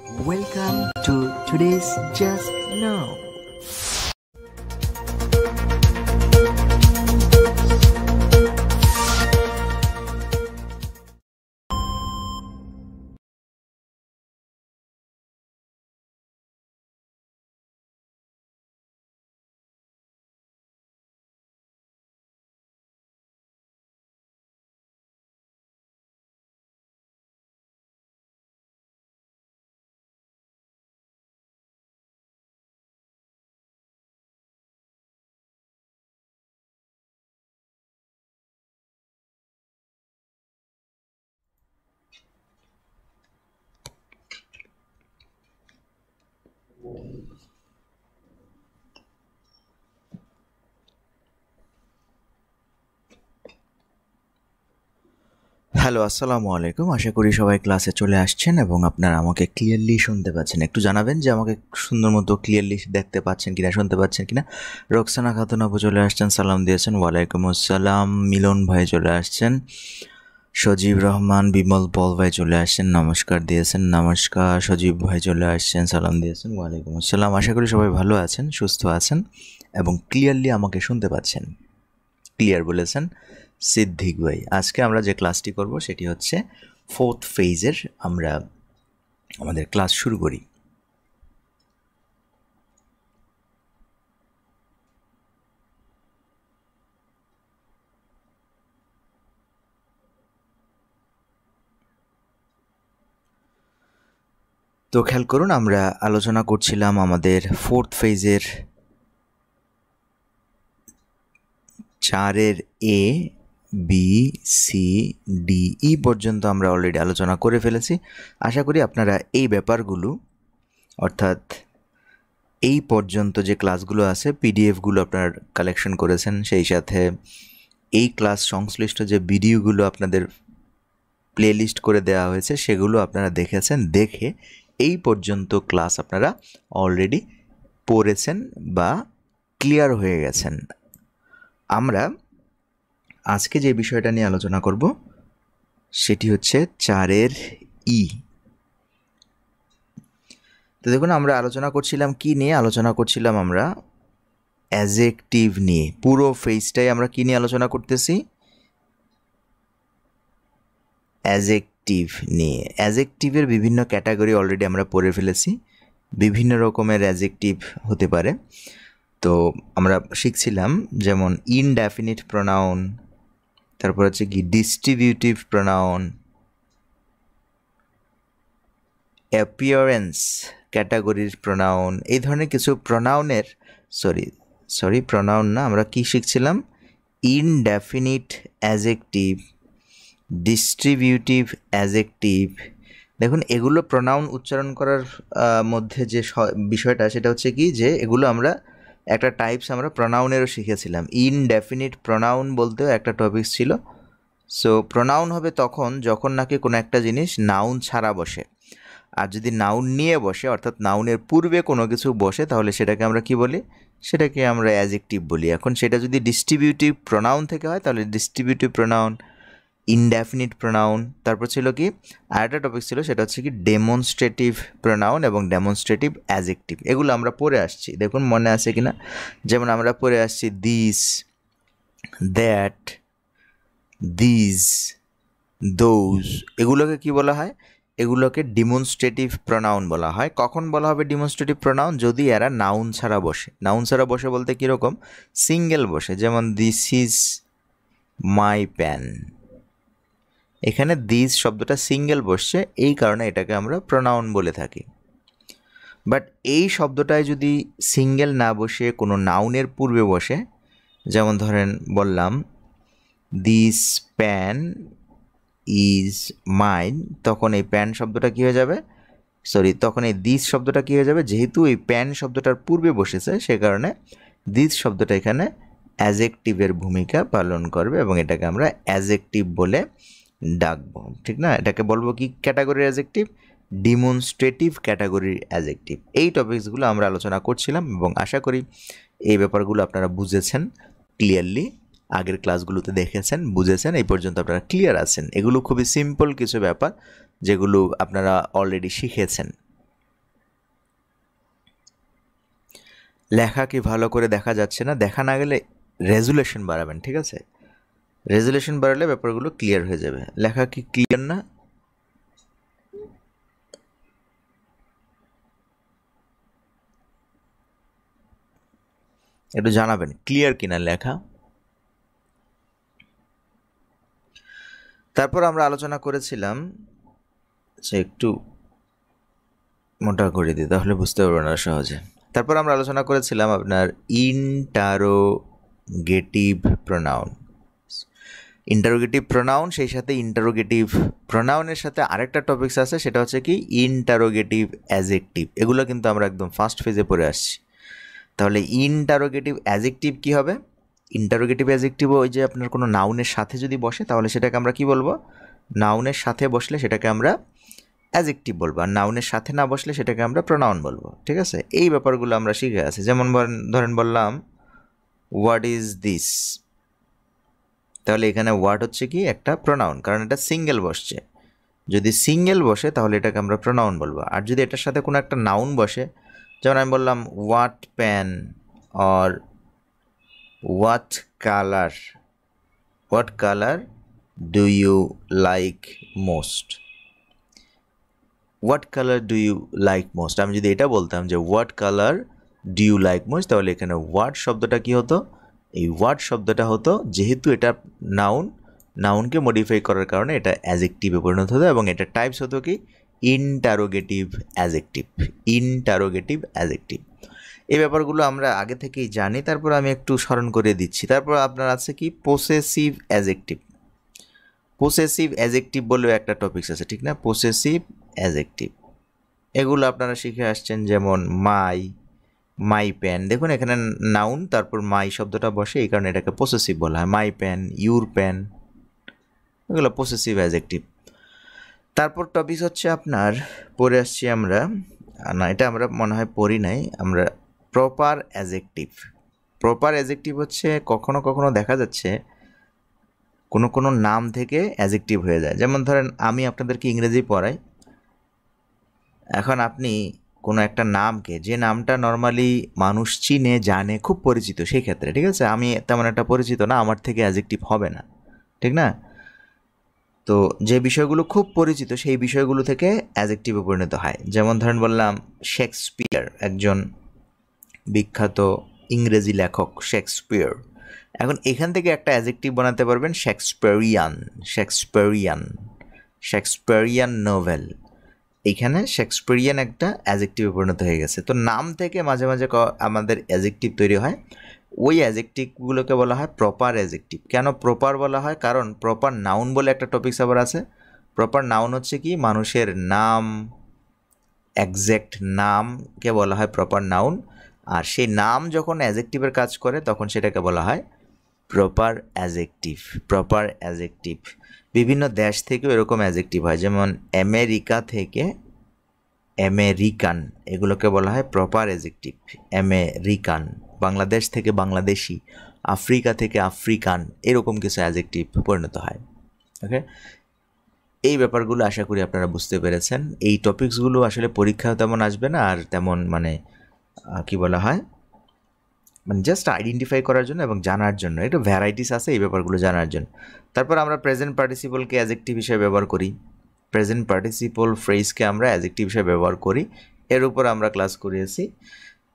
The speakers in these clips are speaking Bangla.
Welcome to today's Just Now. Hello, আসসালামু আলাইকুম। আশা করি সবাই ক্লাসে চলে আসছেন এবং আপনারা আমাকে ক্লিয়ারলি শুনতে পাচ্ছেন। একটু জানাবেন যে আমাকে সুন্দর মতো ক্লিয়ারলি দেখতে পাচ্ছেন কিনা, শুনতে পাচ্ছেন কিনা। রোকসানা খাতুন আপু চলে আসছেন, সালাম দিয়েছেন। ওয়ালাইকুম আসসালাম। মিলন ভাই চলে আসছেন। সজীব রহমান বিমল পল ভাই চলে আসছেন, নমস্কার দিয়েছেন। নমস্কার। সজীব ভাই চলে আসছেন, সালাম দিয়েছেন। ওয়ালাইকুম আসসালাম। আশা করি সবাই ভালো আছেন, সুস্থ আছেন এবং ক্লিয়ারলি আমাকে শুনতে পাচ্ছেন। ক্লিয়ার বলেছেন সিদ্দিক ভাই। আজকে আমরা যে ক্লাসটি করব সেটি হচ্ছে 4th ফেজের। আমরা আমাদের ক্লাস শুরু করি। তো খেয়াল করুন, আমরা আলোচনা করছিলাম আমাদের 4th ফেজের 4-এর A B C D E পর্যন্ত আমরা অলরেডি আলোচনা করে ফেলেছি। আশা করি আপনারা এই ব্যাপারগুলো, অর্থাৎ এই পর্যন্ত যে ক্লাসগুলো আছে পিডিএফগুলো আপনারা কালেকশন করেছেন, সেই সাথে এই ক্লাস সংশ্লিষ্ট যে ভিডিওগুলো আপনাদের প্লেলিস্ট করে দেওয়া হয়েছে সেগুলো আপনারা দেখেছেন। দেখে এই পর্যন্ত ক্লাস আপনারা অলরেডি পড়েছেন বা ক্লিয়ার হয়ে গেছেন। আমরা আজকে যে বিষয়টা নিয়ে আলোচনা করব সেটি হচ্ছে 4-এর ই। তো দেখুন, আমরা আলোচনা করছিলাম কি নিয়ে? আলোচনা করছিলাম আমরা অ্যাজেক্টিভ নিয়ে। পুরো ফেজটাই আমরা কি নিয়ে আলোচনা করতেছি? অ্যাজেক্টিভ নিয়ে। অ্যাজেক্টিভের বিভিন্ন ক্যাটাগরি অলরেডি আমরা পড়ে ফেলেছি। বিভিন্ন রকমের অ্যাজেক্টিভ হতে পারে। তো আমরা শিখছিলাম যেমন ইনডেফিনিট প্রোনাউন, তারপর হচ্ছে কি ডিস্ট্রিবিউটিভ প্রোনাউন, অ্যাপিয়ারেন্স ক্যাটাগরির প্রোনাউন, এই ধরনের কিছু প্রোনাউনের প্রোনাউন না, আমরা কি শিখছিলাম? Indefinite adjective, distributive adjective. দেখুন, এগুলো প্রোনাউন উচ্চারণ করার মধ্যে যে বিষয়টা সেটা হচ্ছে কি, যে এগুলো আমরা একটা টাইপস আমরা প্রোনাউনেরও শিখেছিলাম। ইনডেফিনিট প্রোনাউন বলতেও একটা টপিক ছিল। সো প্রোনাউন হবে তখন যখন নাকি কোনো একটা জিনিস নাউন ছাড়া বসে, আর যদি নাউন নিয়ে বসে অর্থাৎ নাউনের পূর্বে কোনো কিছু বসে তাহলে সেটাকে আমরা কি বলি? সেটাকে আমরা অ্যাজেক্টিভ বলি। এখন সেটা যদি ডিস্ট্রিবিউটিভ প্রোনাউন থেকে হয় তাহলে ডিস্ট্রিবিউটিভ প্রোনাউন, ইনডেফিনিট প্রোনাউন। তারপর ছিল কি আরেকটা টপিক ছিল, সেটা হচ্ছে কি ডেমনস্ট্রেটিভ প্রোনাউন এবং ডেমনস্ট্রেটিভ অ্যাজেক্টিভ। এগুলো আমরা পড়ে আসছি, দেখুন মনে আছে কিনা। যেমন আমরা পড়ে আসছি দিস, দ্যাট, দিজ, দোজ। এগুলোকে কি বলা হয়? এগুলোকে ডিমনস্ট্রেটিভ প্রোনাউন বলা হয়। কখন বলা হবে ডিমনস্ট্রেটিভ প্রোনাউন? যদি এরা নাউন ছাড়া বসে। নাউন ছাড়া বসে বলতে কীরকম? সিঙ্গেল বসে। যেমন দিস ইজ মাই প্যান। এখানে দিস শব্দটা সিঙ্গেল বসছে, এই কারণে এটাকে আমরা প্রোনাউন বলে থাকি। বাট এই শব্দটায় যদি সিঙ্গেল না বসে কোনো নাউনের পূর্বে বসে, যেমন ধরেন বললাম দিস প্যান ইজ মাইন, তখন এই প্যান শব্দটা কী হয়ে যাবে? তখন এই দিস শব্দটা কী হয়ে যাবে? যেহেতু এই প্যান শব্দটার পূর্বে বসেছে সে কারণে দিস শব্দটা এখানে অ্যাজেক্টিভের ভূমিকা পালন করবে এবং এটাকে আমরা অ্যাজেক্টিভ বলে ডাকবো, ঠিক না? এটাকে বলবো কি ক্যাটাগরির অ্যাজেক্টিভ? ডিমনস্ট্রেটিভ ক্যাটাগরির অ্যাজেক্টিভ। এই টপিকসগুলো আমরা আলোচনা করছিলাম এবং আশা করি এই ব্যাপারগুলো আপনারা বুঝেছেন ক্লিয়ারলি। আগের ক্লাসগুলোতে দেখেছেন, বুঝেছেন, এই পর্যন্ত আপনারা ক্লিয়ার আছেন। এগুলো খুবই সিম্পল কিছু ব্যাপার যেগুলো আপনারা অলরেডি শিখেছেন। লেখা কি ভালো করে দেখা যাচ্ছে না, দেখা না গেলে রেজুলেশন বাড়াবেন, ঠিক আছে? রেজুলেশন বাড়ালে ব্যাপারগুলো ক্লিয়ার হয়ে যাবে। লেখা কি ক্লিয়ার না? একটু জানাবেন ক্লিয়ার কিনা লেখা। তারপর আমরা আলোচনা করেছিলাম যে একটু মোটা করে দিই, তাহলে বুঝতে পারবেন না সহজে। তারপর আমরা আলোচনা করেছিলাম আপনার ইন্টারোগেটিভ প্রোনাউন। ইন্টারোগেটিভ প্রোনাউন, সেই সাথে ইন্টারোগেটিভ প্রোনাউনের সাথে আরেকটা টপিকস আছে, সেটা হচ্ছে কি ইন্টারোগেটিভ অ্যাজেক্টিভ। এগুলো কিন্তু আমরা একদম ফার্স্ট ফেজে পড়ে আসছি। তাহলে ইন্টারোগেটিভ অ্যাজেক্টিভ কি হবে? ইন্টারোগেটিভ অ্যাজেক্টিভ ওই যে আপনার কোনো নাউনের সাথে যদি বসে তাহলে সেটাকে আমরা কি বলবো? নাউনের সাথে বসলে সেটাকে আমরা অ্যাজেক্টিভ বলবো, আর নাউনের সাথে না বসলে সেটাকে আমরা প্রোনাউন বলবো, ঠিক আছে? এই ব্যাপারগুলো আমরা শিখে আছি। যেমন ধরেন বললাম হোয়াট ইজ দিস, তাহলে এখানে হোয়াট হচ্ছে কি একটা প্রোনাউন, কারণ এটা সিঙ্গেল বসছে। যদি সিঙ্গেল বসে তাহলে এটাকে আমরা প্রোনাউন বলবো। আর যদি এটার সাথে কোনো একটা নাউন বসে, যেমন আমি বললাম what pen or what colour, what colour do you like most, what colour do you like most, আমি যদি এটা বলতাম যে what colour do you like most, তাহলে এখানে হোয়াট শব্দটা কি হতো? এই হোয়াট শব্দটা হতো, যেহেতু এটা নাউন, নাউনকে মডিফাই করার কারণে এটা অ্যাজেক্টিভে পরিণত হতো, এবং এটা টাইপস হতো কি ইন্টারোগেটিভ অ্যাজেক্টিভ। ইন্টারোগেটিভ অ্যাজেক্টিভ এই ব্যাপারগুলো আমরা আগে থেকেই জানি, তারপর আমি একটু স্মরণ করে দিচ্ছি। তারপর আপনার আছে কি পসেসিভ অ্যাজেক্টিভ। পসেসিভ অ্যাজেক্টিভ বলেও একটা টপিকস আছে, ঠিক না? পসেসিভ অ্যাজেক্টিভ এগুলো আপনারা শিখে আসছেন, যেমন মাই পেন। দেখুন এখানে নাউন, তারপর মাই শব্দটা বসে, এই কারণে এটাকে পসেসিভ বলা হয়। মাই পেন, ইউর পেন, এগুলো পসেসিভ অ্যাজেক্টিভ। তারপর টপিক হচ্ছে আপনার পড়ে আসছি আমরা, না এটা আমরা মনে হয় পড়ি নাই আমরা, প্রপার অ্যাজেক্টিভ। প্রপার অ্যাজেক্টিভ হচ্ছে কখনো কখনো দেখা যাচ্ছে কোনো কোনো নাম থেকে অ্যাজেক্টিভ হয়ে যায়। যেমন ধরেন আমি আপনাদেরকে ইংরেজি পড়াই, এখন আপনি কোনো একটা নামকে, যে নামটা নর্মালি মানুষ চিনে জানে, খুব পরিচিত, সেই ক্ষেত্রে ঠিক আছে, আমি তেমন একটা পরিচিত না, আমার থেকে অ্যাজেক্টিভ হবে না, ঠিক না? তো যে বিষয়গুলো খুব পরিচিত সেই বিষয়গুলো থেকে অ্যাজেক্টিভে পরিণত হয়। যেমন ধরেন বললাম শেক্সপিয়ার, একজন বিখ্যাত ইংরেজি লেখক শেক্সপিয়ার। এখন এখান থেকে একটা অ্যাজেক্টিভ বানাতে পারবেন শেক্সপিয়ারিয়ান। শেক্সপিয়ারিয়ান, শেক্সপিয়ারিয়ান নোভেল, এইখানে শেক্সপিয়ারিয়ান একটা অ্যাজেক্টিভে পরিণত হয়ে গেছে। তো নাম থেকে মাঝে মাঝে আমাদের অ্যাজেক্টিভ তৈরি হয়, ওই অ্যাজেক্টিভগুলোকে বলা হয় প্রপার অ্যাজেক্টিভ। কেন প্রপার বলা হয়? কারণ প্রপার নাউন বলে একটা টপিকস আবার আছে। প্রপার নাউন হচ্ছে কি মানুষের নাম, এক্স্যাক্ট নামকে বলা হয় প্রপার নাউন, আর সেই নাম যখন অ্যাজেক্টিভের কাজ করে তখন সেটাকে বলা হয় প্রপার অ্যাজেক্টিভ। প্রপার অ্যাজেক্টিভ বিভিন্ন দেশ থেকেও এরকম অ্যাজেক্টিভ হয়, যেমন আমেরিকা থেকে আমেরিকান, এগুলোকে বলা হয় প্রপার অ্যাজেক্টিভ। আমেরিকান, বাংলাদেশ থেকে বাংলাদেশি, আফ্রিকা থেকে আফ্রিকান, এরকম কিছু অ্যাজেক্টিভ পরিণত হয়। ওকে, এই ব্যাপারগুলো আশা করি আপনারা বুঝতে পেরেছেন। এই টপিকসগুলো আসলে পরীক্ষাও তেমন আসবে না, আর তেমন মানে কি বলা হয়, মানে জাস্ট আইডেন্টিফাই করার জন্য এবং জানার জন্য, একটু ভ্যারাইটিস আছে এই ব্যাপারগুলো জানার জন্য। তারপর আমরা প্রেজেন্ট পার্টিসিপলকে অ্যাজেক্টিভ হিসেবে ব্যবহার করি। প্রেজেন্ট পার্টিসিপল ফ্রেজকে আমরা অ্যাজেক্টিভ হিসেবে ব্যবহার করি, এর উপর আমরা ক্লাস করিয়েছি।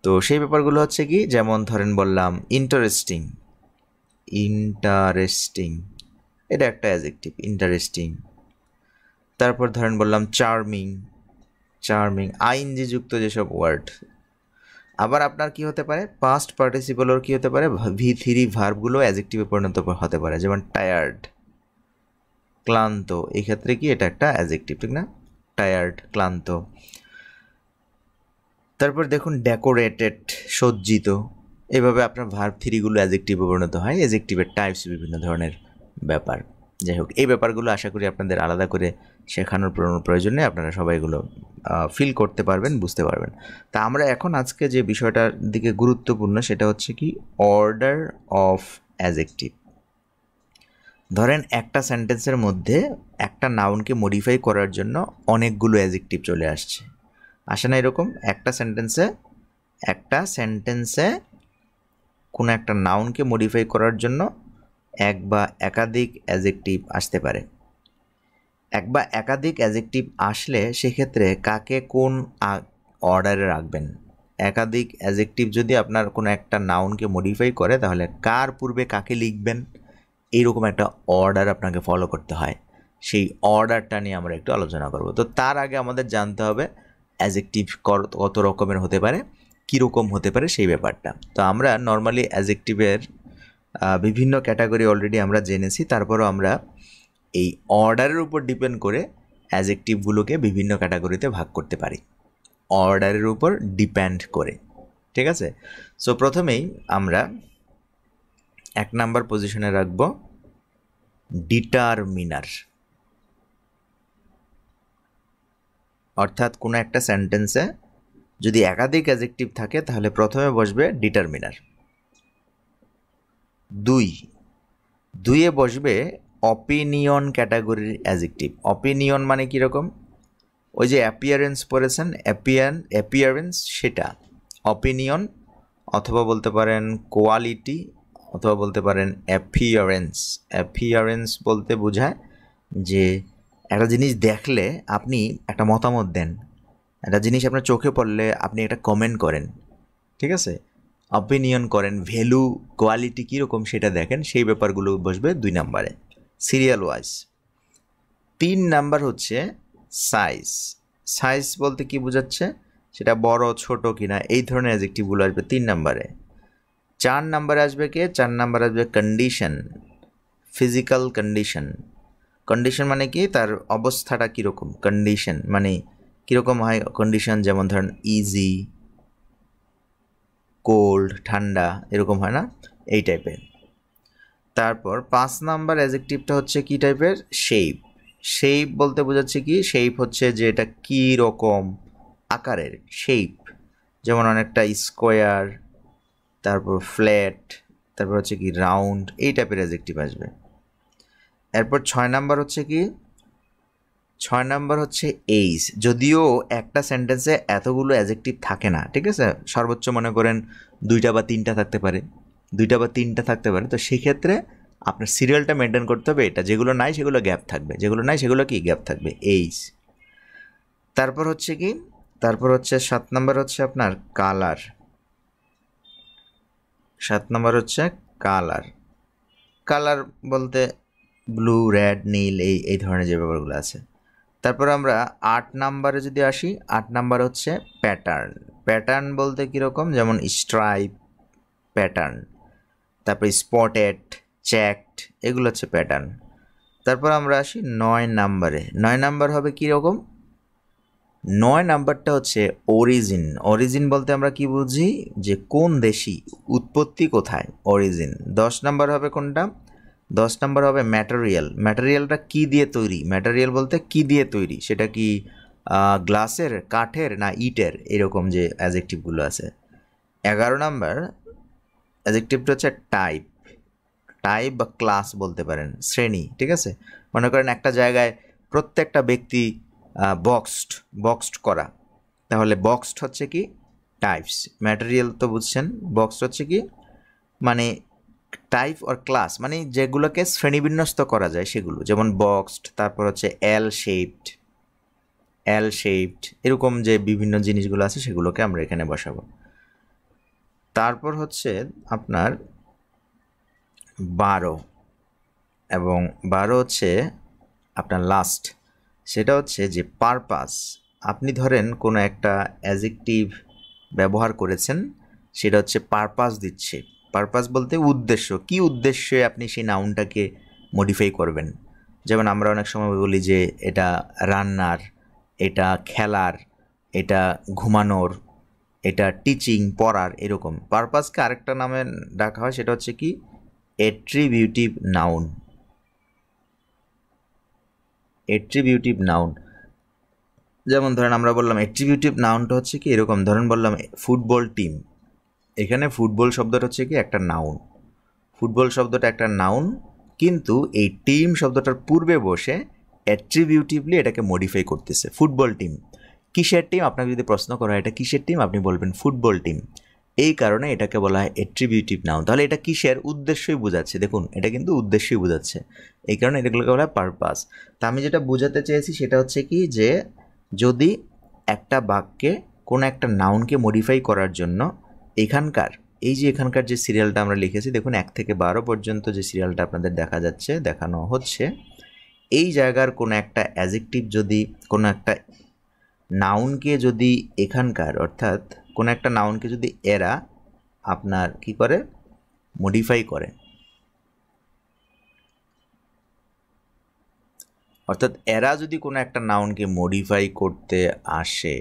তো সেই ব্যাপারগুলো হচ্ছে কি, যেমন ধরেন বললাম ইন্টারেস্টিং। ইন্টারেস্টিং এটা একটা অ্যাজেক্টিভ, ইন্টারেস্টিং। তারপর ধরেন বললাম চার্মিং। চার্মিং আইএনজি যুক্ত যেসব ওয়ার্ড। আবার আপনার কি হতে পারে, পাস্ট পার্টিসিপলর কি হতে পারে, V3 ভার্বগুলো অ্যাজেক্টিভে পরিণত হতে পারে, যেমন টায়ার্ড, ক্লান্ত, এই ক্ষেত্রে কি এটা একটা অ্যাজেক্টিভ, ঠিক না? টায়ার্ড, ক্লান্ত। তারপর দেখুন ডেকোরেটেড, সজ্জিত, এভাবে আপনার ভার্ব 3গুলো অ্যাজেক্টিভে পরিণত হয়। অ্যাজেক্টিভের টাইপস বিভিন্ন ধরনের ব্যাপার। যাই হোক, এই ব্যাপারগুলো আশা করি আপনাদের আলাদা করে শেখানোর প্রয়োজন নেই, আপনারা সবাইগুলো ফিল করতে পারবেন, বুঝতে পারবেন। তা আমরা এখন আজকে যে বিষয়টার দিকে গুরুত্বপূর্ণ সেটা হচ্ছে কি অর্ডার অফ অ্যাজেক্টিভ। ধরেন একটা সেন্টেন্সের মধ্যে একটা নাউনকে মডিফাই করার জন্য অনেকগুলো অ্যাজেক্টিভ চলে আসছে, আসে না এরকম? একটা সেন্টেন্সে একটা সেন্টেন্সে কোনো একটা নাউনকে মডিফাই করার জন্য এক বা একাধিক অ্যাজেক্টিভ আসতে পারে। এক বা একাধিক অ্যাজেক্টিভ আসলে সেক্ষেত্রে কাকে কোন অর্ডারে রাখবেন? একাধিক অ্যাজেক্টিভ যদি আপনার কোনো একটা নাউনকে মডিফাই করে তাহলে কার পূর্বে কাকে লিখবেন, এইরকম একটা অর্ডার আপনাকে ফলো করতে হয়। সেই অর্ডারটা নিয়ে আমরা একটু আলোচনা করব। তো তার আগে আমাদের জানতে হবে অ্যাজেক্টিভ কত রকমের হতে পারে, কীরকম হতে পারে সেই ব্যাপারটা। তো আমরা নর্মালি অ্যাজেক্টিভের বিভিন্ন ক্যাটাগরি অলরেডি আমরা জেনেছি, তারপরও আমরা এই অর্ডারের উপর ডিপেন্ড করে অ্যাজেক্টিভগুলোকে বিভিন্ন ক্যাটাগরিতে ভাগ করতে পারি, অর্ডারের উপর ডিপেন্ড করে। ঠিক আছে? সো প্রথমেই আমরা 1 নাম্বার পজিশনে রাখব ডিটারমিনার। অর্থাৎ কোনো একটা সেন্টেন্সে যদি একাধিক অ্যাজেক্টিভ থাকে তাহলে প্রথমে বসবে ডিটারমিনার। 2 বসবে অপিনিয়ন ক্যাটাগরির অ্যাজেক্টিভ। অপিনিয়ন মানে কীরকম? ওই যে অ্যাপিয়ারেন্স পড়েছেন, অ্যাপিয়ারেন্স, সেটা অপিনিয়ন, অথবা বলতে পারেন কোয়ালিটি, অথবা বলতে পারেন অ্যাপিয়ারেন্স। অ্যাপিয়ারেন্স বলতে বোঝায় যে একটা জিনিস দেখলে আপনি একটা মতামত দেন, একটা জিনিস আপনার চোখে পড়লে আপনি একটা কমেন্ট করেন। ঠিক আছে? অপিনিয়ন করেন, ভ্যালু কোয়ালিটি কীরকম সেটা দেখেন, সেই ব্যাপারগুলো বসবে 2 নাম্বারে সিরিয়াল ওয়াইজ। 3 নাম্বার হচ্ছে সাইজ। সাইজ বলতে কি বোঝাচ্ছে? সেটা বড় ছোট কিনা, এই ধরনের অ্যাডজেক্টিভগুলো আসবে 3 নাম্বারে। 4 নাম্বারে আসবে কে? 4 নাম্বারে আসবে কন্ডিশন, ফিজিক্যাল কন্ডিশন। কন্ডিশন মানে কি? তার অবস্থাটা কীরকম। কন্ডিশন মানে কীরকম হয় কন্ডিশন, যেমন ধরেন ইজি, কোল্ড, ঠান্ডা, এরকম হয় না, এই টাইপের। তারপর 5 নাম্বার অ্যাডজেক্টিভটা হচ্ছে কি টাইপের? শেপ। শেপ বলতে বোঝাচ্ছে কি? শেপ হচ্ছে যে এটা কী রকম আকারের, শেপ। যেমন অনেকটা স্কোয়ার, তারপর ফ্ল্যাট, তারপর হচ্ছে কি রাউন্ড, এই টাইপের অ্যাডজেক্টিভ আসবে। এরপর 6 নাম্বার হচ্ছে কি? 6 নাম্বার হচ্ছে এইজ। যদিও একটা সেন্টেন্সে এতগুলো অ্যাডজেক্টিভ থাকে না, ঠিক আছে, সর্বোচ্চ মনে করেন 2টা বা 3টা থাকতে পারে, 2টা বা 3টা থাকতে পারে। তো সেক্ষেত্রে আপনার সিরিয়ালটা মেনটেন করতে হবে এটা, যেগুলো নাই সেগুলো গ্যাপ থাকবে, যেগুলো নাই সেগুলো কি গ্যাপ থাকবে, এইজ। তারপর হচ্ছে কি? তারপর হচ্ছে 7 নাম্বার হচ্ছে আপনার কালার। 7 নাম্বার হচ্ছে কালার। কালার বলতে ব্লু, রেড, নীল, এই ধরনের যে ব্যাপারগুলো আছে। তারপর আমরা 8 নাম্বারে যদি আসি, 8 নাম্বার হচ্ছে প্যাটার্ন। প্যাটার্ন বলতে কীরকম? যেমন স্ট্রাইপ, প্যাটার্ন। তারপর স্পটেড, চেকড, এগুলো হচ্ছে প্যাটার্ন। তারপর আমরা আসি 9 নাম্বারে। 9 নাম্বার হবে কীরকম? 9 নাম্বারটা হচ্ছে অরিজিন। অরিজিন বলতে আমরা কি বুঝি? যে কোন দেশি, উৎপত্তি কোথায়, অরিজিন। 10 নাম্বার হবে কোনটা? 10 নাম্বার হবে ম্যাটেরিয়াল। ম্যাটেরিয়ালটা কি দিয়ে তৈরি? ম্যাটেরিয়াল বলতে কি দিয়ে তৈরি, সেটা কি গ্লাসের, কাঠের, না ইটের, এরকম যে অ্যাডজেক্টিভগুলো আছে। 11 নাম্বার অ্যাডজেক্টিভটা হচ্ছে টাইপ। টাইপ বা ক্লাস বলতে পারেন, শ্রেণী। ঠিক আছে? মনে করেন একটা জায়গায় প্রত্যেকটা ব্যক্তি বক্সড করা, তাহলে বক্সড হচ্ছে কি? টাইপস। ম্যাটেরিয়াল তো বুঝছেন, বক্সড হচ্ছে কি মানে টাইপ অর ক্লাস, মানে যেগুলোকে শ্রেণীবিন্যস্ত করা যায় সেগুলো, যেমন বক্সড। তারপর হচ্ছে এল শেপড, এরকম যে বিভিন্ন জিনিসগুলো আছে সেগুলোকে আমরা এখানে বসাবো। তারপর হচ্ছে আপনার 12, এবং 12 হচ্ছে আপনার লাস্ট। সেটা হচ্ছে যে পারপাস। আপনি ধরেন কোনো একটা অ্যাডজেক্টিভ ব্যবহার করেছেন, সেটা হচ্ছে পারপাস দিচ্ছে। পারপাস বলতে উদ্দেশ্য, কি উদ্দেশ্যে আপনি সেই নাউনটাকে মডিফাই করবেন। যেমন আমরা অনেক সময় বলি যে এটা রান্নার, এটা খেলার, এটা ঘুমানোর, এটা টিচিং, পড়ার, এরকম। পারপাসকে আরেকটা নামে ডাকা হয়, সেটা হচ্ছে কি? Attributive noun. অ্যাট্রিবিউটিভ নাউন, যেমন ধরেন আমরা বললাম অ্যাট্রিবিউটিভ নাউনটা হচ্ছে কি এরকম, ধরেন বললাম ফুটবল টিম। এখানে ফুটবল শব্দটা হচ্ছে কি একটা নাউন, ফুটবল শব্দটা একটা নাউন, কিন্তু এই টিম শব্দটার পূর্বে বসে অ্যাট্রিবিউটিভলি এটাকে মডিফাই করতেছে, ফুটবল টিম। কিসের টিম আপনাকে যদি প্রশ্ন করা হয় এটা কিসের টিম, আপনি বলবেন ফুটবল টিম। এই কারণে এটাকে বলা হয় অ্যাট্রিবিউটিভ নাউন। তাহলে এটা কিসের উদ্দেশ্যই বোঝাচ্ছে, দেখুন এটা কিন্তু উদ্দেশ্যই বোঝাচ্ছে, এই কারণে এটাগুলোকে বলা হয় পারপাস। তা আমি যেটা বোঝাতে চেয়েছি সেটা হচ্ছে কি, যে যদি একটা বাক্যে কোনো একটা নাউনকে মডিফাই করার জন্য এখানকার যে সিরিয়ালটা আমরা লিখেছি, দেখুন 1 থেকে 12 পর্যন্ত যে সিরিয়ালটা আপনাদের দেখানো হচ্ছে, এই জায়গার কোনো একটা অ্যাডজেক্টিভ যদি কোনো একটা নাউনকে যদি এখানকার অর্থাৎ কোনো একটা নাউনকে যদি এরা আপনার কি করে মডিফাই করে, অর্থাৎ এরা যদি কোনো একটা নাউনকে মডিফাই করতে আসে,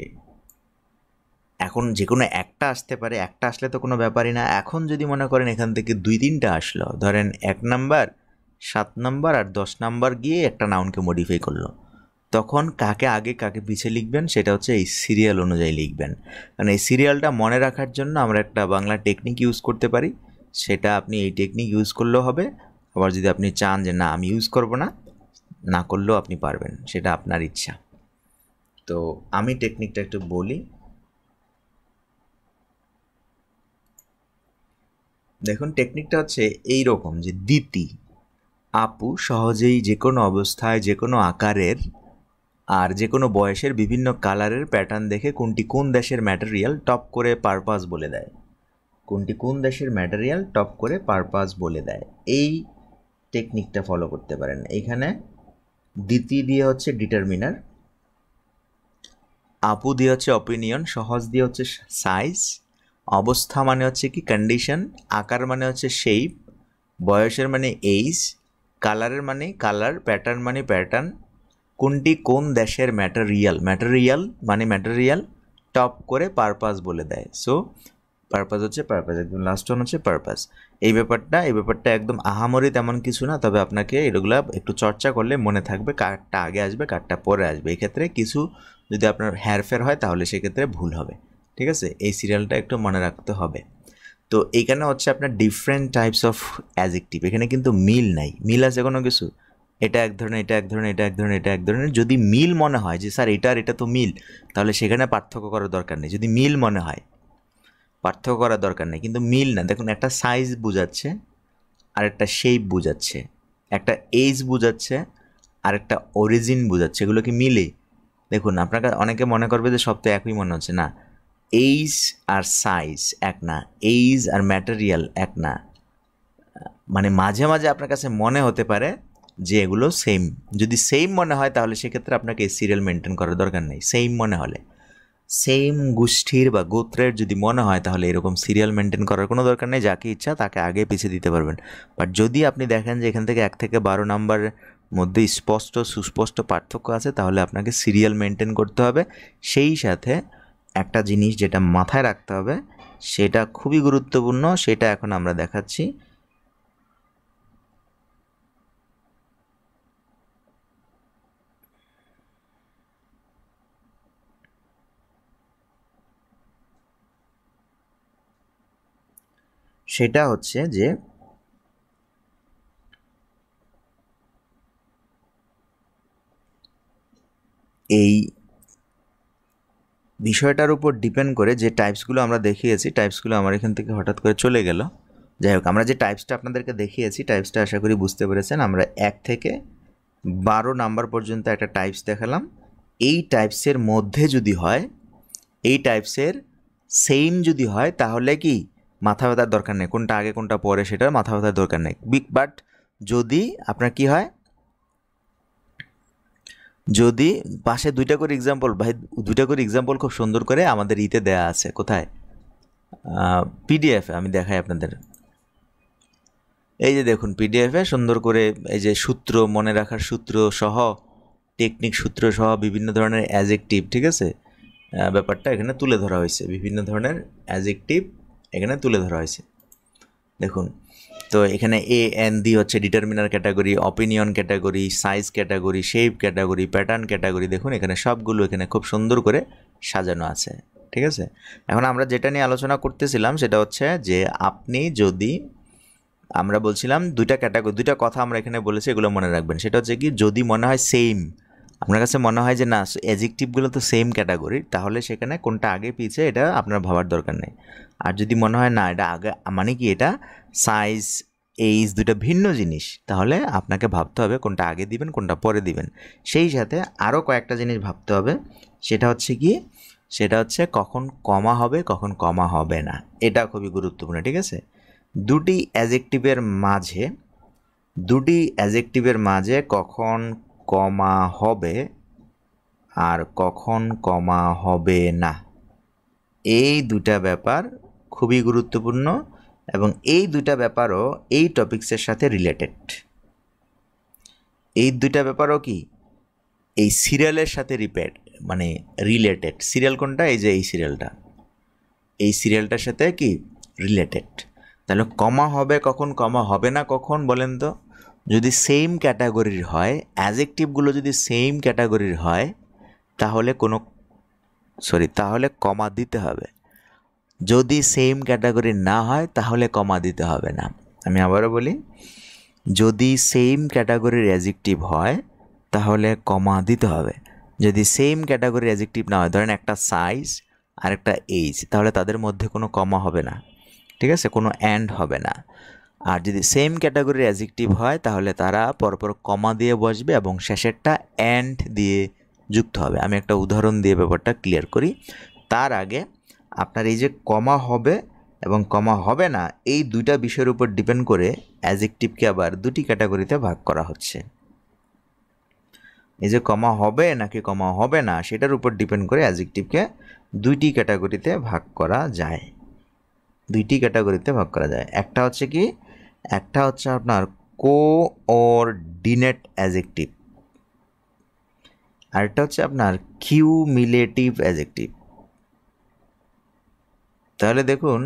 এখন যে কোনো একটা আসতে পারে, একটা আসলে তো কোনো ব্যাপারই না। এখন যদি মনে করেন এখান থেকে 2-3টা আসলো, ধরেন 1 নাম্বার, 7 নাম্বার আর 10 নাম্বার গিয়ে একটা নাউনকে মডিফাই করলো, তখন কাকে আগে কাকে পিছে লিখবেন সেটা হচ্ছে এই সিরিয়াল অনুযায়ী লিখবেন। কারণ এই সিরিয়ালটা মনে রাখার জন্য আমরা একটা বাংলা টেকনিক ইউজ করতে পারি, সেটা আপনি এই টেকনিক ইউজ করলেও হবে। আবার যদি আপনি চান যে না আমি ইউজ করব না করলেও আপনি পারবেন, সেটা আপনার ইচ্ছা। তো আমি টেকনিকটা একটু বলি। দেখুন টেকনিকটা হচ্ছে এই রকম, যে দিতি আপু সহজেই যে কোনো অবস্থায় যে কোনো আকারের আর যে কোনো বয়সের বিভিন্ন কালারের প্যাটার্ন দেখে কোনটি কোন দেশের ম্যাটেরিয়াল টপ করে পারপাস বলে দেয়। কোনটি কোন দেশের ম্যাটেরিয়াল টপ করে পারপাস বলে দেয়, এই টেকনিকটা ফলো করতে পারেন। এইখানে দিতি দিয়ে হচ্ছে ডিটারমিনার, আপু দিয়ে হচ্ছে অপিনিয়ন, সহজ দিয়ে হচ্ছে সাইজ, অবস্থা মানে হচ্ছে কি কন্ডিশন, আকার মানে হচ্ছে শেপ, বয়সের মানে এইজ, কালারের মানে কালার, প্যাটার্ন মানে প্যাটার্ন, কোনটি কোন দেশের ম্যাটেরিয়াল মানে ম্যাটেরিয়াল টপ করে পারপাস বলে দেয়। সো পারপাস হচ্ছে পারপাস, একদম লাস্ট ওয়ান হচ্ছে পারপাস। এই ব্যাপারটা একদম আহামরি তেমন কিছু না, তবে আপনাকে এগুলো একটু চর্চা করলে মনে থাকবে কারটা আগে আসবে কারটা পরে আসবে। এক্ষেত্রে কিছু যদি আপনার হেরফের হয় তাহলে সেক্ষেত্রে ভুল হবে, ঠিক আছে? এই সিরিয়ালটা একটু মনে রাখতে হবে। তো এইখানে হচ্ছে আপনার ডিফারেন্ট টাইপস অফ অ্যাডজেক্টিভ, এখানে কিন্তু মিল নাই। মিল আছে কোনো কিছু? এটা এক ধরনের, এটা এক ধরনের, এটা এক ধরনের, এটা এক ধরনের। যদি মিল মনে হয় যে স্যার এটা আর এটা তো মিল, তাহলে সেখানে পার্থক্য করার দরকার নেই। যদি মিল মনে হয় পার্থক্য করার দরকার নেই, কিন্তু মিল না। দেখুন একটা সাইজ বোঝাচ্ছে আর একটা শেপ বোঝাচ্ছে, একটা এজ বোঝাচ্ছে আর একটা অরিজিন বোঝাচ্ছে, এগুলো কি মিলে? দেখুন আপনাকে অনেকে মনে করবে যে সব তো একই মনে হচ্ছে, না। এইজ আর সাইজ এক না, এইজ আর ম্যাটেরিয়াল এক না। মানে মাঝে মাঝে আপনার কাছে মনে হতে পারে যে এগুলো সেম। যদি সেম মনে হয় তাহলে সেক্ষেত্রে আপনাকে এই সিরিয়াল মেনটেন করার দরকার নেই। সেম মনে হলে, সেম গোষ্ঠীর বা গোত্রের যদি মনে হয় তাহলে এরকম সিরিয়াল মেনটেন করার কোনো দরকার নেই, যাকে ইচ্ছা তাকে আগে পিছিয়ে দিতে পারবেন। বাট যদি আপনি দেখেন যে এখান থেকে 1 থেকে 12 নাম্বারের মধ্যে সুস্পষ্ট পার্থক্য আছে, তাহলে আপনাকে সিরিয়াল মেনটেন করতে হবে। সেই সাথে একটা জিনিস যেটা মাথায় রাখতে হবে, সেটা খুবই গুরুত্বপূর্ণ, সেটা এখন আমরা দেখাচ্ছি। সেটা হচ্ছে যে এই বিষয়টার উপর ডিপেন্ড করে যে টাইপসগুলো আমরা দেখিয়েছি, টাইপসগুলো আমার এখান থেকে হঠাৎ করে চলে গেল। যাই হোক, আমরা যে টাইপসটা আপনাদেরকে দেখিয়েছি, টাইপসটা আশা করি বুঝতে পেরেছেন। আমরা 1 থেকে 12 নাম্বার পর্যন্ত একটা টাইপস দেখালাম। এই টাইপসের মধ্যে যদি হয়, এই টাইপসের সেম যদি হয়, তাহলে কি মাথা ব্যথার দরকার নেই, কোনটা আগে কোনটা পরে সেটার মাথা ব্যথার দরকার নেই। বাট যদি আপনার কি হয়, যদি পাশে 2টা করে এক্সাম্পল, ভাই 2টা করে এক্সাম্পল খুব সুন্দর করে আমাদের ইতে দেয়া আছে, কোথায়? পিডিএফে আমি দেখাই আপনাদের। এই যে দেখুন পিডিএফে সুন্দর করে এই যে সূত্র, মনে রাখার সূত্র সহ, টেকনিক সূত্র সহ বিভিন্ন ধরনের অ্যাডজেক্টিভ, ঠিক আছে, ব্যাপারটা এখানে তুলে ধরা হয়েছে। বিভিন্ন ধরনের অ্যাডজেক্টিভ এখানে তুলে ধরা হয়েছে, দেখুন। তো এখানে AND হচ্ছে determiner category, opinion category, size category, shape category, pattern category. দেখুন এখানে সবগুলো এখানে খুব সুন্দর করে সাজানো আছে, ঠিক আছে। এখন আমরা যেটা নিয়ে আলোচনা করতেছিলাম সেটা হচ্ছে যে আপনি যদি, আমরা বলছিলাম 2টা ক্যাটাগরি, 2টা কথা আমরা এখানে বলেছি, এগুলো মনে রাখবেন। সেটা হচ্ছে কি, যদি মনে হয় সেম, আপনার কাছে মনে হয় যে না অ্যাডজেক্টিভগুলো তো সেম ক্যাটাগরির, তাহলে সেখানে কোনটা আগে পিছে এটা আপনার ভাবার দরকার নেই। আর যদি মনে হয় না এটা আগে, মানে কি এটা সাইজ এইজ দুটো ভিন্ন জিনিস, তাহলে আপনাকে ভাবতে হবে কোনটা আগে দিবেন কোনটা পরে দিবেন। সেই সাথে আরও কয়েকটা জিনিস ভাবতে হবে, সেটা হচ্ছে কি, সেটা হচ্ছে কখন কমা হবে কখন কমা হবে না, এটা খুবই গুরুত্বপূর্ণ। ঠিক আছে, দুটি অ্যাডজেক্টিভের মাঝে কখন কমা হবে আর কখন কমা হবে না, এই দুটা ব্যাপার খুবই গুরুত্বপূর্ণ, এবং এই দুটা ব্যাপারও এই টপিক্সের সাথে রিলেটেড। এই দুটা ব্যাপারও কি এই সিরিয়ালের সাথে রিলেটেড। সিরিয়াল কোনটা? এই যে এই সিরিয়ালটা, এই সিরিয়ালটার সাথে কি রিলেটেড। তাহলে কমা হবে কখন কমা হবে না কখন বলেন তো? যদি সেম ক্যাটাগরির হয়, অ্যাডজেক্টিভগুলো যদি সেম ক্যাটাগরির হয়, তাহলে তাহলে কমা দিতে হবে। যদি সেম ক্যাটাগরি না হয় তাহলে কমা দিতে হবে না। আমি আবারও বলি, যদি সেম ক্যাটাগরির অ্যাডজেক্টিভ হয় তাহলে কমা দিতে হবে। যদি সেম ক্যাটাগরির অ্যাডজেক্টিভ না হয়, ধরেন একটা সাইজ আর একটা এইজ, তাহলে তাদের মধ্যে কোনো কমা হবে না, ঠিক আছে, কোনো অ্যান্ড হবে না। আর যদি সেম ক্যাটাগরির অ্যাডজেক্টিভ হয় তাহলে তারা পরপর কমা দিয়ে বসবে এবং শেষেরটা অ্যান্ড দিয়ে যুক্ত হবে। আমি একটা উদাহরণ দিয়ে ব্যাপারটা ক্লিয়ার করি। তার আগে আপনার এই যে কমা হবে এবং কমা হবে না, এই দুইটা বিষয়ের উপর ডিপেন্ড করে অ্যাডজেক্টিভকে আবার দুটি ক্যাটাগরিতে ভাগ করা হচ্ছে। এই যে কমা হবে নাকি কমা হবে না, সেটার উপর ডিপেন্ড করে অ্যাডজেক্টিভকে দুইটি ক্যাটাগরিতে ভাগ করা যায়। একটা হচ্ছে কি, একটা হচ্ছে আপনার কোঅর্ডিনেট অ্যাডজেক্টিভ, আরেকটা হচ্ছে আপনার কিউমিলেটিভ অ্যাডজেক্টিভ। তাহলে দেখুন,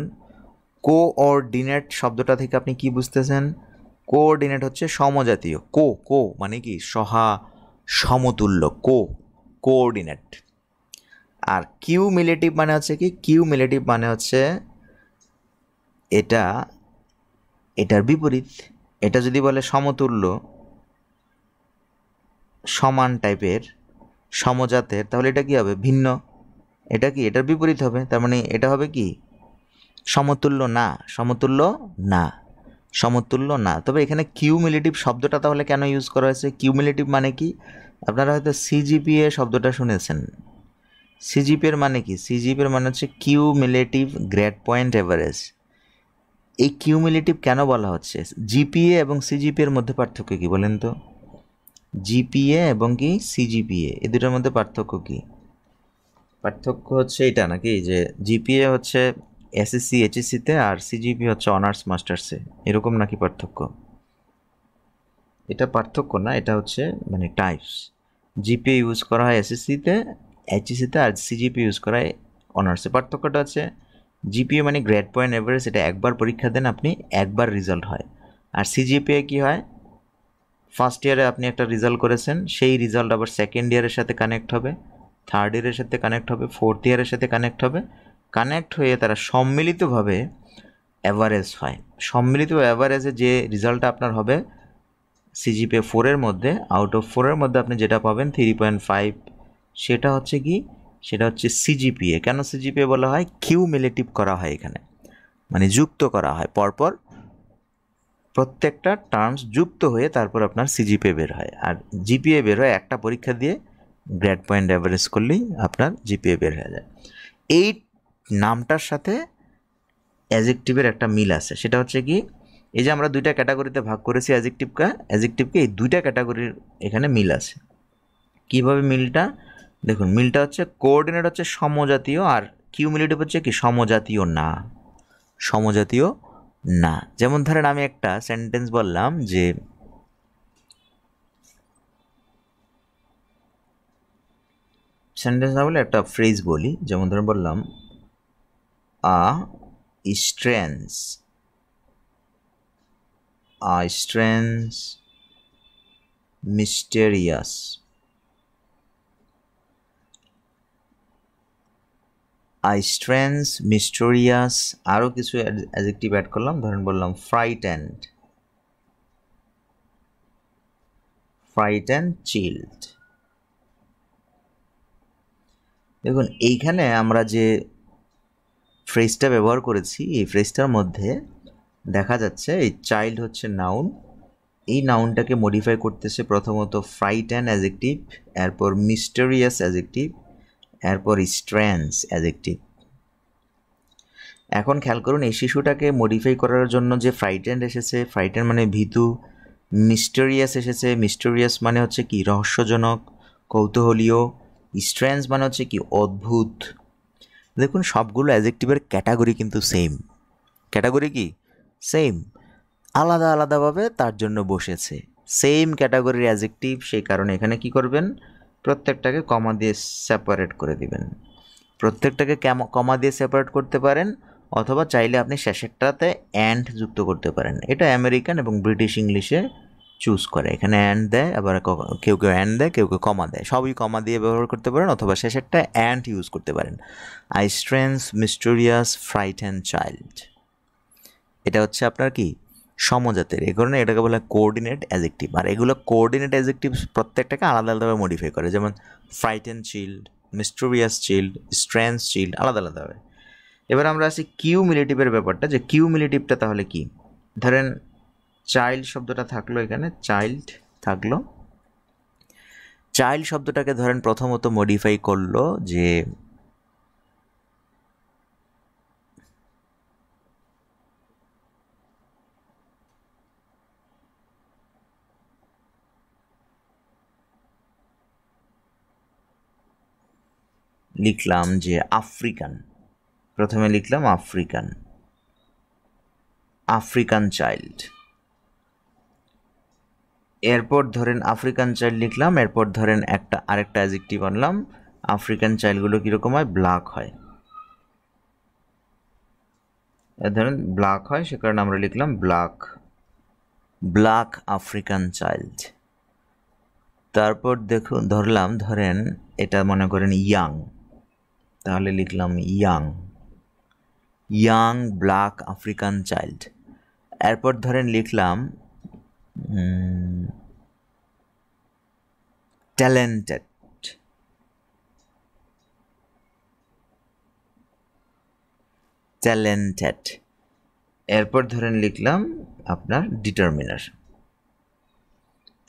কোঅর্ডিনেট শব্দটা থেকে আপনি কি বুঝতেছেন? কোঅর্ডিনেট হচ্ছে সমজাতীয়, কো মানে কি সমতুল্য, কোঅর্ডিনেট। আর কিউমিলেটিভ মানে হচ্ছে কি, কিউমিলেটিভ মানে হচ্ছে এটার বিপরীত। এটা যদি বলে সমতুল্য, সমান টাইপের, সমজাতের, তাহলে এটা কি হবে? ভিন্ন। এটা কি এটার বিপরীত হবে, তার মানে এটা হবে কি সমতুল্য না। তবে এখানে কিউমিলেটিভ শব্দটা তাহলে কেন ইউজ করা হয়েছে? কিউমিলেটিভ মানে কি, আপনারা হয়তো সিজিপিএ শব্দটা শুনেছেন। সিজিপিএর মানে কি? সিজিপিএর মানে হচ্ছে কিউমিলেটিভ গ্রেড পয়েন্ট এভারেজ। এই কিউমিলেটিভ কেন বলা হচ্ছে? জিপিএ এবং সিজিপিএর মধ্যে পার্থক্য কি বলেন তো? জিপিএ এবং কি সিজিপিএ, এই দুটোর মধ্যে পার্থক্য কি? পার্থক্য হচ্ছে এটা নাকি, যে জিপিএ হচ্ছে এসএসসি এইচএসসিতে আর সিজিপি হচ্ছে অনার্স মাস্টার্সে, এরকম নাকি পার্থক্য? এটা পার্থক্য না, এটা হচ্ছে মানে টাইপস। জিপিএ ইউজ করা হয় এসএসসিতে, এইচএসসিতে, আর সিজিপি ইউজ করা হয় অনার্সে। পার্থক্যটা হচ্ছে জিপিএ মানে গ্রেড পয়েন্ট এভারেজ, এটা একবার পরীক্ষা দেন আপনি, একবার রেজাল্ট হয়। আর সিজিপিএ কি হয়, ফার্স্ট ইয়ারে আপনি একটা রেজাল্ট করেছেন, সেই রেজাল্ট আবার সেকেন্ড ইয়ারের সাথে কানেক্ট হবে, থার্ড ইয়ারের সাথে কানেক্ট হবে, ফোর্থ ইয়ারের সাথে কানেক্ট হবে, কানেক্ট হয়ে তারা সম্মিলিতভাবে অ্যাভারেজ হয়। সম্মিলিত অ্যাভারেজে যে রেজাল্টটা আপনার হবে সিজিপিএ 4-এর মধ্যে, আউট অফ 4-এর মধ্যে আপনি যেটা পাবেন 3.5, সেটা হচ্ছে কি, সেটা হচ্ছে সিজিপিএ। কেন সিজিপিএ বলা হয়? কিউমিলেটিভ করা হয় এখানে, মানে যুক্ত করা হয়, পরপর প্রত্যেকটা টার্মস যুক্ত হয়ে তারপর আপনার সিজিপিএ বের হয়। আর জিপিএ বের হয় একটা পরীক্ষা দিয়ে গ্রেড পয়েন্ট অ্যাভারেজ করলেই আপনার জিপিএ বের হয়ে যায়। এই নামটার সাথে অ্যাডজেক্টিভের একটা মিল আছে, সেটা হচ্ছে কি, এই যে আমরা দুইটা ক্যাটাগরিতে ভাগ করেছি অ্যাডজেক্টিভকে, এই দুইটা ক্যাটাগরির এখানে মিল আছে। কিভাবে মিলটা দেখুন, মিলটা হচ্ছে কোঅর্ডিনেট হচ্ছে সমজাতীয়, আর কিউমিলেটিভ হচ্ছে কি সমজাতীয় না। যেমন ধরেন আমি একটা সেন্টেন্স বললাম যে সেন্টেন্স না বলে একটা ফ্রেজ বলি, যেমন ধরেন বললাম a strange mysterious, আরও কিছু অ্যাডজেক্টিভ অ্যাড করলাম, ধরেন বললাম frightened, chilled, দেখুন এইখানে আমরা যে ফ্রেজটা ব্যবহার করেছি এই ফ্রেজটার মধ্যে দেখা যাচ্ছে এই চাইল্ড হচ্ছে নাউন, এই নাউনটাকে মডিফাই করতেছে প্রথমত ফ্রাইটেন অ্যাডজেক্টিভ, এরপর মিস্টেরিয়াস অ্যাডজেক্টিভ, এরপর স্ট্রেঞ্জ অ্যাডজেক্টিভ। এখন খেয়াল করুন এই শিশুটাকে মডিফাই করার জন্য যে ফ্রাইটেন এসেছে, ফ্রাইটেন মানে ভীতু, মিস্টেরিয়াস এসেছে, মিস্টেরিয়াস মানে হচ্ছে কি রহস্যজনক, কৌতূহলীয়, স্ট্রেঞ্জ মানে হচ্ছে কি অদ্ভুত। দেখুন সবগুলো অ্যাডজেক্টিভের ক্যাটাগরি কিন্তু সেম, ক্যাটাগরি কি সেম, আলাদা আলাদাভাবে তার জন্য বসেছে সেম ক্যাটাগরির অ্যাডজেক্টিভ, সেই কারণে এখানে কি করবেন প্রত্যেকটাকে কমা দিয়ে সেপারেট করে দিবেন। প্রত্যেকটাকে কমা দিয়ে সেপারেট করতে পারেন অথবা চাইলে আপনি শেষেরটাতে অ্যান্ড যুক্ত করতে পারেন। এটা আমেরিকান এবং ব্রিটিশ ইংলিশে চুজ করে, এখানে অ্যান্ড দেয়, আবার কেউ কেউ অ্যান্ড দেয়, কেউ কেউ কমা দেয়, সবই কমা দিয়ে ব্যবহার করতে পারেন অথবা শেষেরটা অ্যান্ড ইউজ করতে পারেন। I strange mysterious frighten child, এটা হচ্ছে আপনার কি সমজাতের, এই কারণে এটাকে বলে কোঅর্ডিনেট অ্যাডজেক্টিভ। আর এগুলো কোঅর্ডিনেট অ্যাডজেক্টিভ প্রত্যেকটাকে আলাদা আলাদাভাবে মডিফাই করে, যেমন frighten child, mysterious child, strange child, আলাদা আলাদাভাবে। এবার আমরা আসি কিউমিলেটিভের ব্যাপারটা, যে কিউমিলেটিভটা তাহলে কি। ধরেন চাইল্ড শব্দটা থাকলো, এখানে চাইল্ড থাকলো, চাইল্ড শব্দটাকে ধরেন প্রথমত মডিফাই করলো যে লিখলাম যে আফ্রিকান, প্রথমে লিখলাম আফ্রিকান, আফ্রিকান চাইল্ড, এরপর ধরেন আফ্রিকান চাইল্ড লিখলাম, এরপর ধরেন আরেকটা অ্যাডজেক্টিভ আনলাম, আফ্রিকান চাইল্ডগুলো কীরকম হয় ব্ল্যাক হয়, ধরেন ব্ল্যাক হয়, সে কারণে আমরা লিখলাম ব্ল্যাক, ব্ল্যাক আফ্রিকান চাইল্ড। তারপর দেখুন ধরেন এটা মনে করেন ইয়াং, তাহলে লিখলাম young, young black African child. এরপর ধরেন লিখলাম ট্যালেন্টেড, ট্যালেন্টেড। এরপর ধরেন লিখলাম আপনার ডিটারমিনার,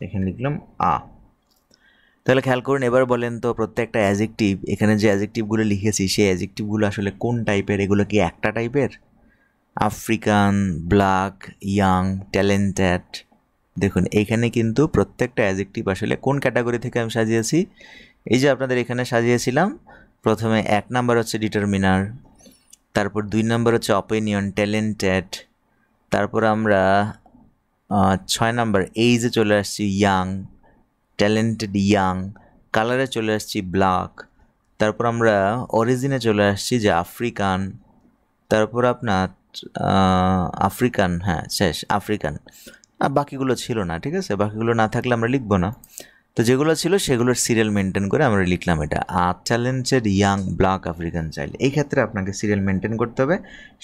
এখানে লিখলাম আ। তাহলে খেয়াল করুন, এবার বলেন তো প্রত্যেকটা অ্যাডজেক্টিভ, এখানে যে অ্যাডজেক্টিভগুলো লিখেছি সেই অ্যাডজেক্টিভগুলো আসলে কোন টাইপের, এগুলো কি একটা টাইপের? African, black, young, talented. দেখুন এইখানে কিন্তু প্রত্যেকটা অ্যাডজেক্টিভ আসলে কোন ক্যাটাগরি থেকে আমি সাজিয়েছি, এই যে আপনাদের এখানে সাজিয়েছিলাম, প্রথমে 1 নাম্বার হচ্ছে ডিটারমিনার, তারপর 2 নাম্বার হচ্ছে অপিনিয়ন ট্যালেন্টেড, তারপর আমরা 6 নাম্বার এইজে চলে আসছি ইয়াং, ট্যালেন্টেড ইয়াং, কালারে চলে আসছি ব্ল্যাক, তারপর আমরা অরিজিনে চলে আসছি যে আফ্রিকান, তারপর আপনার আফ্রিকান, হ্যাঁ শেষ আফ্রিকান, বাকিগুলো ছিল না, ঠিক আছে, বাকিগুলো না থাকলে আমরা লিখবো না, তো যেগুলো ছিল সেগুলোর সিরিয়াল মেনটেন করে আমরা লিখলাম এটা talented young black African child. এই ক্ষেত্রে আপনাকে সিরিয়াল মেনটেন করতে হবে,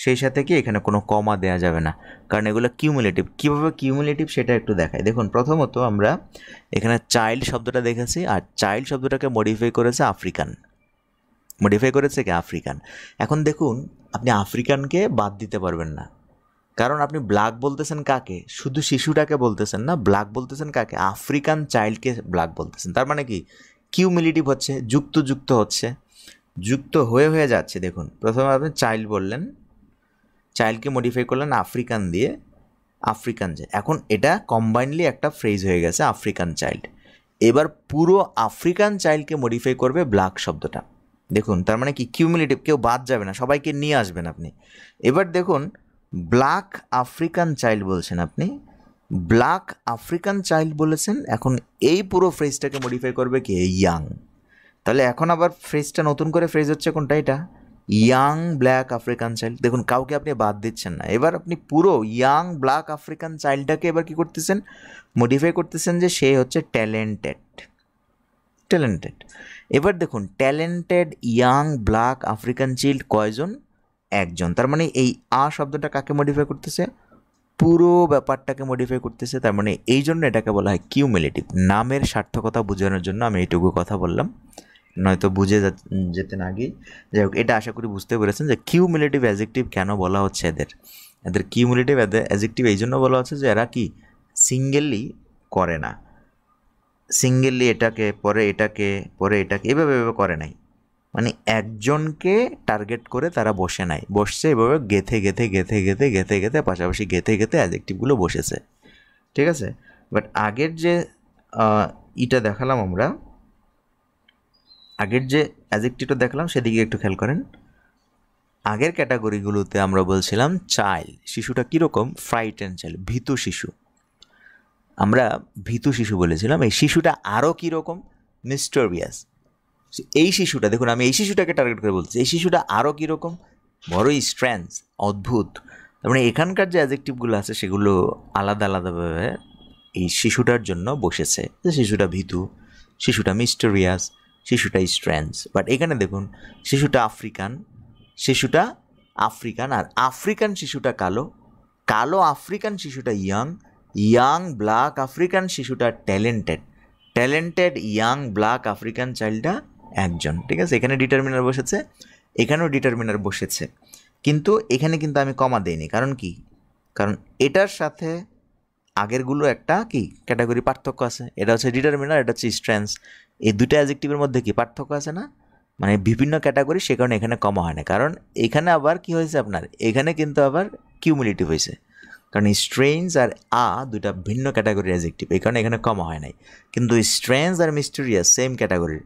সেই সাথে কি এখানে কোনো কমা দেওয়া যাবে না, কারণ এগুলো কিউমুলেটিভ। কীভাবে কিউমুলেটিভ সেটা একটু দেখাই। দেখুন প্রথমত আমরা এখানে চাইল্ড শব্দটা দেখেছি, আর চাইল্ড শব্দটাকে মডিফাই করেছে আফ্রিকান, মডিফাই করেছে কি আফ্রিকান। এখন দেখুন আপনি আফ্রিকানকে বাদ দিতে পারবেন না, কারণ আপনি ব্ল্যাক বলতেছেন কাকে, শুধু শিশুটাকে বলতেছেন না, ব্ল্যাক বলতেছেন কাকে, আফ্রিকান চাইল্ডকে ব্ল্যাক বলতেছেন। তার মানে কি কিউমিলেটিভ হচ্ছে, যুক্ত যুক্ত হচ্ছে, যুক্ত হয়ে যাচ্ছে। দেখুন প্রথমে আপনি চাইল্ড বললেন, চাইল্ডকে মডিফাই করলেন আফ্রিকান দিয়ে, আফ্রিকান চাইল্ড, এখন এটা কম্বাইনলি একটা ফ্রেজ হয়ে গেছে আফ্রিকান চাইল্ড। এবার পুরো আফ্রিকান চাইল্ডকে মডিফাই করবে ব্ল্যাক শব্দটা। দেখুন তার মানে কি কিউমিলেটিভ, কেউ বাদ যাবে না, সবাইকে নিয়ে আসবেন আপনি। এবার দেখুন ব্ল্যাক আফ্রিকান চাইল্ড বলছেন আপনি, ব্ল্যাক আফ্রিকান চাইল্ড বলেছেন, এখন এই পুরো ফ্রেজটাকে মডিফাই করবে কি ইয়াং। তাহলে এখন আবার ফ্রেজটা নতুন করে ফ্রেজ হচ্ছে কোনটা, এটা ইয়াং ব্ল্যাক আফ্রিকান চাইল্ড। দেখুন কাউকে আপনি বাদ দিচ্ছেন না, এবার আপনি পুরো ইয়াং ব্ল্যাক আফ্রিকান চাইল্ডটাকে এবার কী করতেছেন, মডিফাই করতেছেন যে সে হচ্ছে ট্যালেন্টেড, ট্যালেন্টেড। এবার দেখুন talented young black African child কয়জন, একজন। তার মানে এই শব্দটা কাকে মডিফাই করতেছে, পুরো ব্যাপারটাকে মডিফাই করতেছে। তার মানে এই জন্য এটাকে বলা হয় কিউমুলেটিভ। নামের সার্থকতা বোঝানোর জন্য আমি এইটুকু কথা বললাম। নয়তো বুঝে যেতেন আগেই। যাই হোক, এটা আশা করি বুঝতে পেরেছেন যে কিউমুলেটিভ অ্যাডজেক্টিভ কেন বলা হচ্ছে এদের কিউমুলেটিভ অ্যাডজেক্টিভ এই জন্য বলা হচ্ছে যে এরা কি সিঙ্গেললি করে না, সিঙ্গেললি এটাকে পরে এটাকে পরে এটাকে এভাবে এভাবে করে নাই, মানে একজনকে টার্গেট করে তারা বসছে এভাবে গেথে গেথে গেথে গেথে গেথে গেথে পাশাপাশি গেথে গেথে অ্যাডজেক্টিভগুলো বসেছে, ঠিক আছে। বাট আগের যে ইটা দেখালাম আমরা, আগের যে অ্যাডজেক্টিভটা দেখালাম সেদিকে একটু খেয়াল করেন। আগের ক্যাটাগরিগুলোতে আমরা বলছিলাম চাইল্ড, শিশুটা কীরকম, ফ্রাইটেন চাইল্ড, ভীতু শিশু, আমরা ভীতু শিশু বলেছিলাম। এই শিশুটা আরও কীরকম, মিস্টেরিয়াস। এই শিশুটা দেখুন, আমি এই শিশুটাকে টার্গেট করে বলছি, এই শিশুটা আরও কীরকম, বড়ই স্ট্রেঞ্জ, অদ্ভুত। তার মানে এখানকার যে অ্যাডজেক্টিভগুলো আছে সেগুলো আলাদা আলাদাভাবে এই শিশুটার জন্য বসেছে, যে শিশুটা ভীতু, শিশুটা মিস্টেরিয়াস, শিশুটা স্ট্রেঞ্জ। বাট এখানে দেখুন, শিশুটা আফ্রিকান, আর আফ্রিকান শিশুটা কালো আফ্রিকান শিশুটা ইয়াং ব্ল্যাক আফ্রিকান শিশুটা ট্যালেন্টেড ইয়াং ব্ল্যাক আফ্রিকান চাইল্ডটা একজন, ঠিক আছে। এখানে ডিটারমিনার বসেছে, এখানেও ডিটারমিনার বসেছে, কিন্তু এখানে কিন্তু আমি কমা দেইনি। কারণ কি, কারণ এটার সাথে আগেরগুলো একটা কি ক্যাটাগরি পার্থক্য আছে। এটা হচ্ছে ডিটারমিনার, এটা হচ্ছে স্ট্রেঞ্জ। এই দুটো অ্যাডজেক্টিভের মধ্যে কি পার্থক্য আছে না, মানে বিভিন্ন ক্যাটাগরি, সে কারণে এখানে কমা হয় না। কারণ এখানে আবার কি হয়েছে আপনার, এখানে কিন্তু আবার কিউমুলেটিভ হয়েছে, কারণ স্ট্রেঞ্জ আর দুটা ভিন্ন ক্যাটাগরির অ্যাডজেক্টিভ, এই কারণে এখানে কমা হয় নাই। কিন্তু স্ট্রেঞ্জ আর মিস্টেরিয়াস সেম ক্যাটাগরির,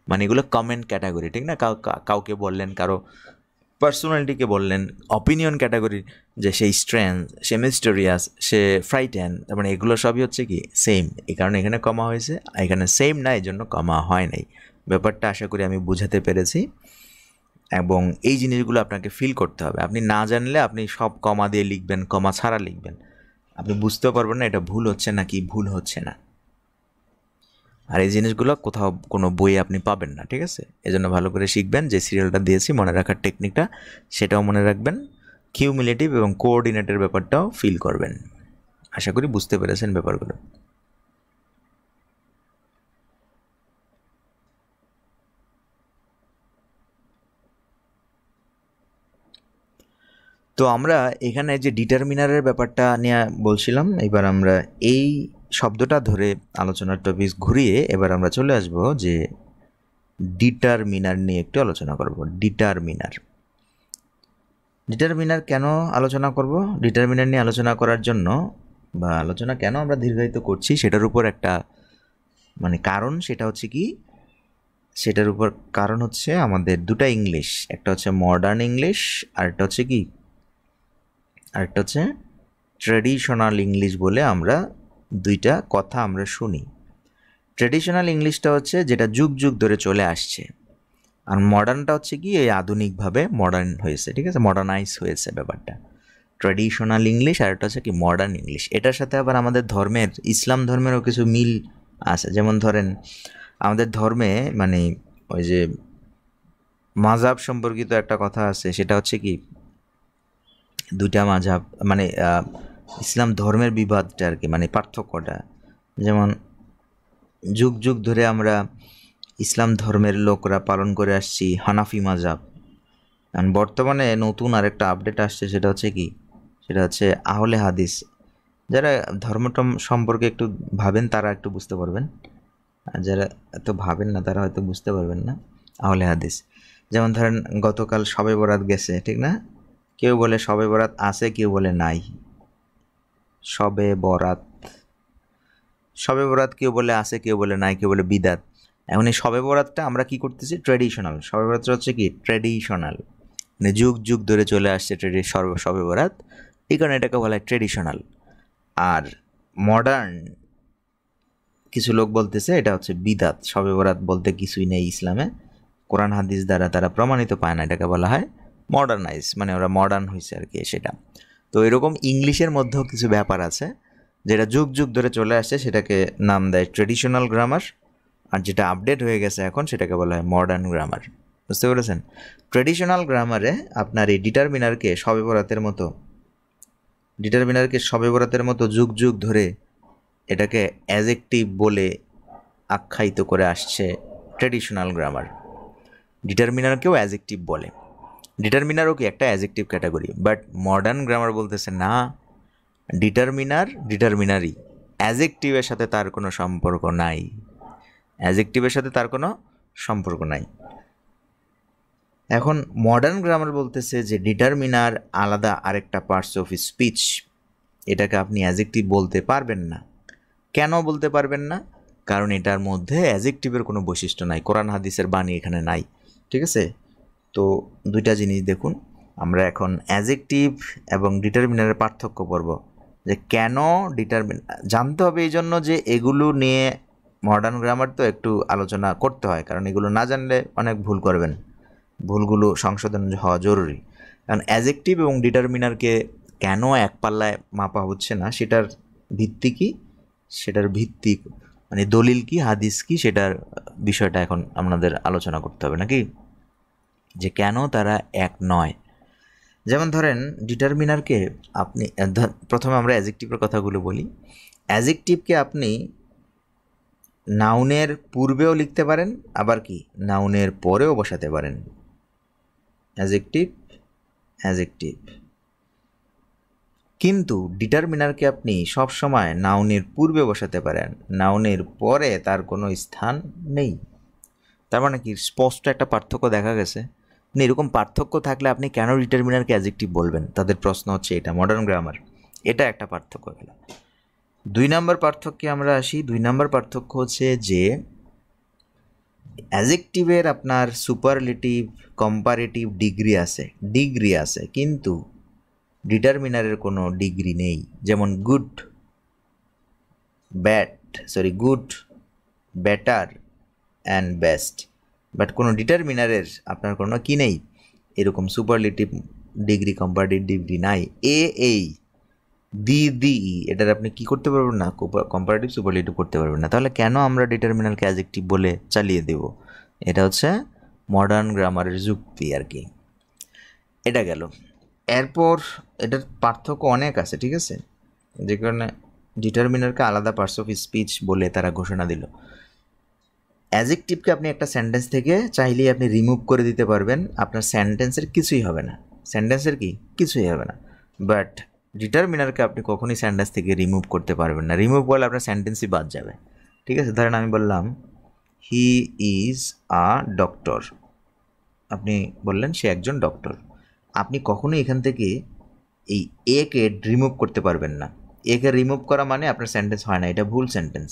মানে এগুলো কমেন্ট ক্যাটাগরি, ঠিক না। কাউকে বললেন, কারো পার্সোনালিটিকে বললেন, অপিনিয়ন ক্যাটাগরি, যে সে স্ট্রেঞ্জ, সে মিস্টেরিয়াস, সে ফ্রাইটেন, তার মানে এগুলো সবই হচ্ছে কি সেম, এই কারণে এখানে কমা হয়েছে। এখানে সেম না, এই জন্য কমা হয় নাই। ব্যাপারটা আশা করি আমি বুঝাতে পেরেছি, এবং এই জিনিসগুলো আপনাকে ফিল করতে হবে। আপনি না জানলে আপনি সব কমা দিয়ে লিখবেন, কমা ছাড়া লিখবেন, আপনি বুঝতেও পারবেন না এটা ভুল হচ্ছে না কি ভুল হচ্ছে না। আর এই জিনিসগুলো কোথাও কোনো বইয়ে আপনি পাবেন না, ঠিক আছে। এজন্য ভালো করে শিখবেন, যে সিরিয়ালটা দিয়েছি মনে রাখার টেকনিকটা সেটাও মনে রাখবেন, কিউমুলেটিভ এবং কোঅর্ডিনেটের ব্যাপারটাও ফিল করবেন। আশা করি বুঝতে পেরেছেন ব্যাপারগুলো। তো আমরা এখানে যে ডিটারমিনারের ব্যাপারটা নিয়ে বলছিলাম, এবার আমরা এই শব্দটা ধরে আলোচনার টপিক ঘুরিয়ে এবার আমরা চলে আসব যে ডিটারমিনার নিয়ে একটু আলোচনা করব। ডিটারমিনার কেন আলোচনা করব, ডিটারমিনার নিয়ে আলোচনা করার জন্য বা আলোচনা কেন আমরা দীর্ঘায়িত করছি সেটার উপর একটা মানে কারণ, সেটা হচ্ছে কি, সেটার উপর কারণ হচ্ছে আমাদের দুটা ইংলিশ, একটা হচ্ছে মডার্ন ইংলিশ, আরেকটা হচ্ছে কি, আরেকটা হচ্ছে ট্র্যাডিশনাল ইংলিশ বলে আমরা দুইটা কথা আমরা শুনি। ট্র্যাডিশনাল ইংলিশটা হচ্ছে যেটা যুগ যুগ ধরে চলে আসছে, আর মডার্নটা হচ্ছে কি এই আধুনিকভাবে মডার্ন হয়েছে, ঠিক আছে, মডার্নাইজ হয়েছে ব্যাপারটা। ট্র্যাডিশনাল ইংলিশ আর একটা হচ্ছে কি মডার্ন ইংলিশ। এটার সাথে আবার আমাদের ধর্মের, ইসলাম ধর্মেরও কিছু মিল আছে। যেমন ধরেন আমাদের ধর্মে মানে ওই যে মাযহাব সম্পর্কিত একটা কথা আছে, সেটা হচ্ছে কি দুইটা মাযহাব মানে ইসলাম ধর্মের বিবাদটা আর কি, মানে পার্থক্যটা। যেমন যুগ যুগ ধরে আমরা ইসলাম ধর্মের লোকরা পালন করে আসছি হানাফি মাযহাব, কারণ বর্তমানে নতুন আরেকটা আপডেট আসছে, সেটা হচ্ছে কি, সেটা হচ্ছে আহলে হাদিস। যারা ধর্মটা সম্পর্কে একটু ভাবেন তারা একটু বুঝতে পারবেন, আর যারা এত ভাবেন না তারা হয়তো বুঝতে পারবেন না। আহলে হাদিস, যেমন ধরেন গতকাল শবে বরাত গেছে, ঠিক না, কেউ বলে শবে বরাত আছে, কেউ বলে নাই। শবে বরাত কেউ বলে আছে, কেউ বলে নাই, কেউ বলে বিদাত। এখন এই শবে বরাতটা আমরা কি করতেছি, ট্র্যাডিশনাল। শবে বরাতটা হচ্ছে কি ট্র্যাডিশনাল, মানে যুগ যুগ ধরে চলে আসছে শবে বরাত, এই কারণে এটাকে বলা হয় ট্র্যাডিশনাল। আর মডার্ন কিছু লোক বলতেছে এটা হচ্ছে বিদাত। শবে বরাত বলতে কিছুই নেই ইসলামে, কোরআন হাদিস দ্বারা তারা প্রমাণিত পায় না, এটাকে বলা হয় মডার্নাইজ, মানে ওরা মডার্ন হয়েছে আর কি সেটা। তো এরকম ইংলিশের মধ্যেও কিছু ব্যাপার আছে যেটা যুগ যুগ ধরে চলে আসছে, সেটাকে নাম দেয় ট্র্যাডিশনাল গ্রামার, আর যেটা আপডেট হয়ে গেছে এখন সেটাকে বলা হয় মডার্ন গ্রামার। বুঝতে পেরেছেন? ট্র্যাডিশনাল গ্রামারে আপনার এই ডিটারমিনারকে শবে বরাতের মতো যুগ যুগ ধরে এটাকে অ্যাডজেক্টিভ বলে আখ্যায়িত করে আসছে ট্র্যাডিশনাল গ্রামার। ডিটারমিনারকেও অ্যাজেক্টিভ বলে, ডিটারমিনারও কি একটা adjective category, but modern grammar বলতেছে না, ডিটারমিনারই, অ্যাজেক্টিভের সাথে তার কোনো সম্পর্ক নাই, অ্যাজেক্টিভের সাথে তার কোনো সম্পর্ক নাই। এখন মডার্ন গ্রামার বলতেছে যে ডিটারমিনার আলাদা আরেকটা পার্টস অফ স্পিচ, এটাকে আপনি অ্যাজেক্টিভ বলতে পারবেন না। কেন বলতে পারবেন না? কারণ এটার মধ্যে অ্যাজেক্টিভের কোনো বৈশিষ্ট্য নাই, কোরআন হাদিসের বাণী এখানে নাই, ঠিক আছে? তো দুইটা জিনিস দেখুন, আমরা এখন অ্যাজেক্টিভ এবং ডিটারমিনারের পার্থক্য পড়ব, যে কেন জানতে হবে এই জন্য যে এগুলো নিয়ে মডার্ন গ্রামার তো একটু আলোচনা করতে হয়, কারণ এগুলো না জানলে অনেক ভুল করবেন, ভুলগুলো সংশোধন হওয়া জরুরি। কারণ অ্যাজেক্টিভ এবং ডিটারমিনারকে কেন এক পাল্লায় মাপা হচ্ছে না, সেটার ভিত্তি কি, সেটার ভিত্তি মানে দলিল কি, হাদিস কি, সেটার বিষয়টা এখন আপনাদের আলোচনা করতে হবে নাকি, যে কেন তারা এক নয়। যেমন ধরেন ডিটারমিনারকে আপনি, প্রথমে আমরা অ্যাজেক্টিভের কথাগুলো বলি। অ্যাজেক্টিভকে আপনি নাউনের পূর্বেও লিখতে পারেন, আবার কি নাউনের পরেও বসাতে পারেন। অ্যাজেক্টিভ। কিন্তু ডিটারমিনারকে আপনি সবসময় নাউনের পূর্বে বসাতে পারেন, নাউনের পরে তার কোনো স্থান নেই। তার মানে কি স্পষ্ট একটা পার্থক্য দেখা গেছে। এরকম পার্থক্য থাকলে আপনি কেন ডিটারমিনারকে অ্যাজেক্টিভ বলবেন, তাদের প্রশ্ন হচ্ছে এটা। মডার্ন গ্রামার এটা একটা পার্থক্য গেল। 2 নম্বর পার্থক্যে আমরা আসি। 2 নম্বর পার্থক্য হচ্ছে যে অ্যাজেক্টিভের আপনার সুপারলেটিভ, কম্পারেটিভ ডিগ্রি আছে, কিন্তু ডিটারমিনারের কোনো ডিগ্রি নেই। যেমন good, better and best, but কোনো ডিটারমিনারের আপনার কোনো কি নেই, এরকম সুপারলেটিভ ডিগ্রি, কম্পারেটিভ ডিগ্রি নাই। এই দি এটার আপনি কি করতে পারবেন না, কম্পারেটিভ সুপারলেটিভ করতে পারবেন না। তাহলে কেন আমরা ডিটারমিনারকে অ্যাজেক্টিভ বলে চালিয়ে দেব? এটা হচ্ছে মডার্ন গ্রামারের যুক্তি আর কি। এটা গেল। এরপর এটার পার্থক্য অনেক আছে, ঠিক আছে, যে কারণে ডিটারমিনারকে আলাদা পার্টস অফ স্পিচ বলে তারা ঘোষণা দিল। অ্যাজেক্টিভকে আপনি একটা সেন্টেন্স থেকে চাইলেই আপনি রিমুভ করে দিতে পারবেন, আপনার সেন্টেন্সের কিছুই হবে না, কিছুই হবে না। বাট ডিটারমিনারকে আপনি কখনোই সেন্টেন্স থেকে রিমুভ করতে পারবেন না। রিমুভ করলে আপনার সেন্টেন্সই বাদ যাবে, ঠিক আছে? ধরেন আমি বললাম হি ইজ আ ডক্টর, আপনি বললেন সে একজন ডক্টর। আপনি কখনোই এখান থেকে এই একে রিমুভ করতে পারবেন না। একে রিমুভ করা মানে আপনার সেন্টেন্স হয় না, এটা ভুল সেন্টেন্স।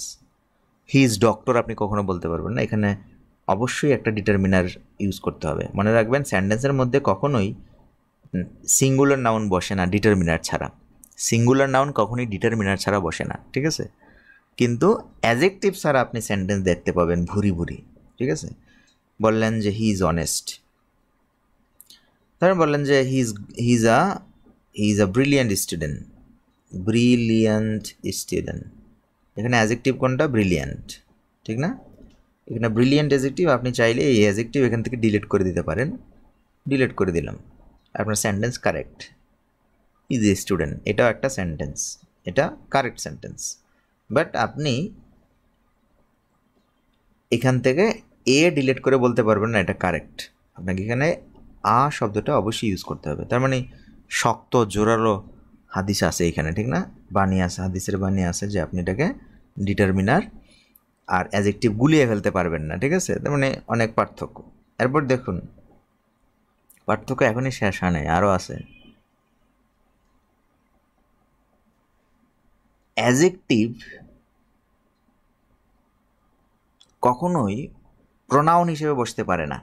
হি ইজ ডক্টর আপনি কখনো বলতে পারবেন না, এখানে অবশ্যই একটা ডিটারমিনার ইউজ করতে হবে। মনে রাখবেন, সেন্টেন্সের মধ্যে কখনোই সিঙ্গুলার নাউন বসে না ডিটারমিনার ছাড়া, সিঙ্গুলার নাউন কখনোই ডিটারমিনার ছাড়া বসে না, ঠিক আছে? কিন্তু অ্যাজেক্টিভ ছাড়া আপনি সেন্টেন্স দেখতে পাবেন ভুরি, ঠিক আছে? বললেন যে হি ইজ অনেস্ট, তারপর বললেন যে he is a brilliant student. এখানে অ্যাজেক্টিভ কোনটা? ব্রিলিয়ান্ট, ঠিক না? এখানে ব্রিলিয়ান্ট অ্যাজেক্টিভ, আপনি চাইলে এই অ্যাজেক্টিভ এখান থেকে ডিলিট করে দিতে পারেন। ডিলিট করে দিলাম, আপনার sentence correct. Is a student, এটাও একটা সেন্টেন্স, এটা কারেক্ট সেন্টেন্স। বাট আপনি এখান থেকে এ ডিলিট করে বলতে পারবেন না এটা কারেক্ট, আপনাকে এখানে আ শব্দটা অবশ্যই ইউজ করতে হবে। তার মানে শক্ত জোরালো হাদিস আছে এখানে, ঠিক না? বাণী আছে, হাদিসের বাণী আছে যে আপনি এটাকে ডিটারমিনার আর অ্যাজেক্টিভ গুলিয়ে ফেলতে পারবেন না, ঠিক আছে? তার মানে অনেক পার্থক্য। এরপর দেখুন, পার্থক্য এখনই শেষ হয় নাই, আরও আছে। অ্যাজেক্টিভ কখনোই প্রোনাউন হিসেবে বসতে পারে না,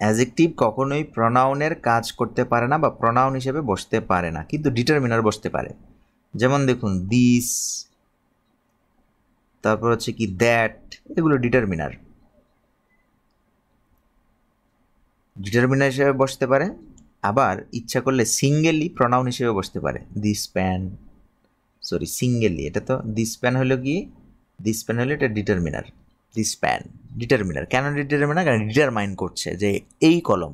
অ্যাজেক্টিভ কখনোই প্রোনাউনের কাজ করতে পারে না বা প্রোনাউন হিসেবে বসতে পারে না, কিন্তু ডিটারমিনার বসতে পারে। যেমন দেখুন দিস, তারপর হচ্ছে কি দ্যাট, এগুলো ডিটারমিনার হিসেবে বসতে পারে। আবার ইচ্ছা করলে সিঙ্গেলি প্রোনাউন হিসেবে বসতে পারে। সিঙ্গেলি, এটা তো দিস প্যান হলো কি, দিস প্যান হলো এটা ডিটারমিনার, দিস প্যান ডিটারমিনার। কেন ডিটারমিনার? কারণ ডিটারমাইন করছে যে এই কলম।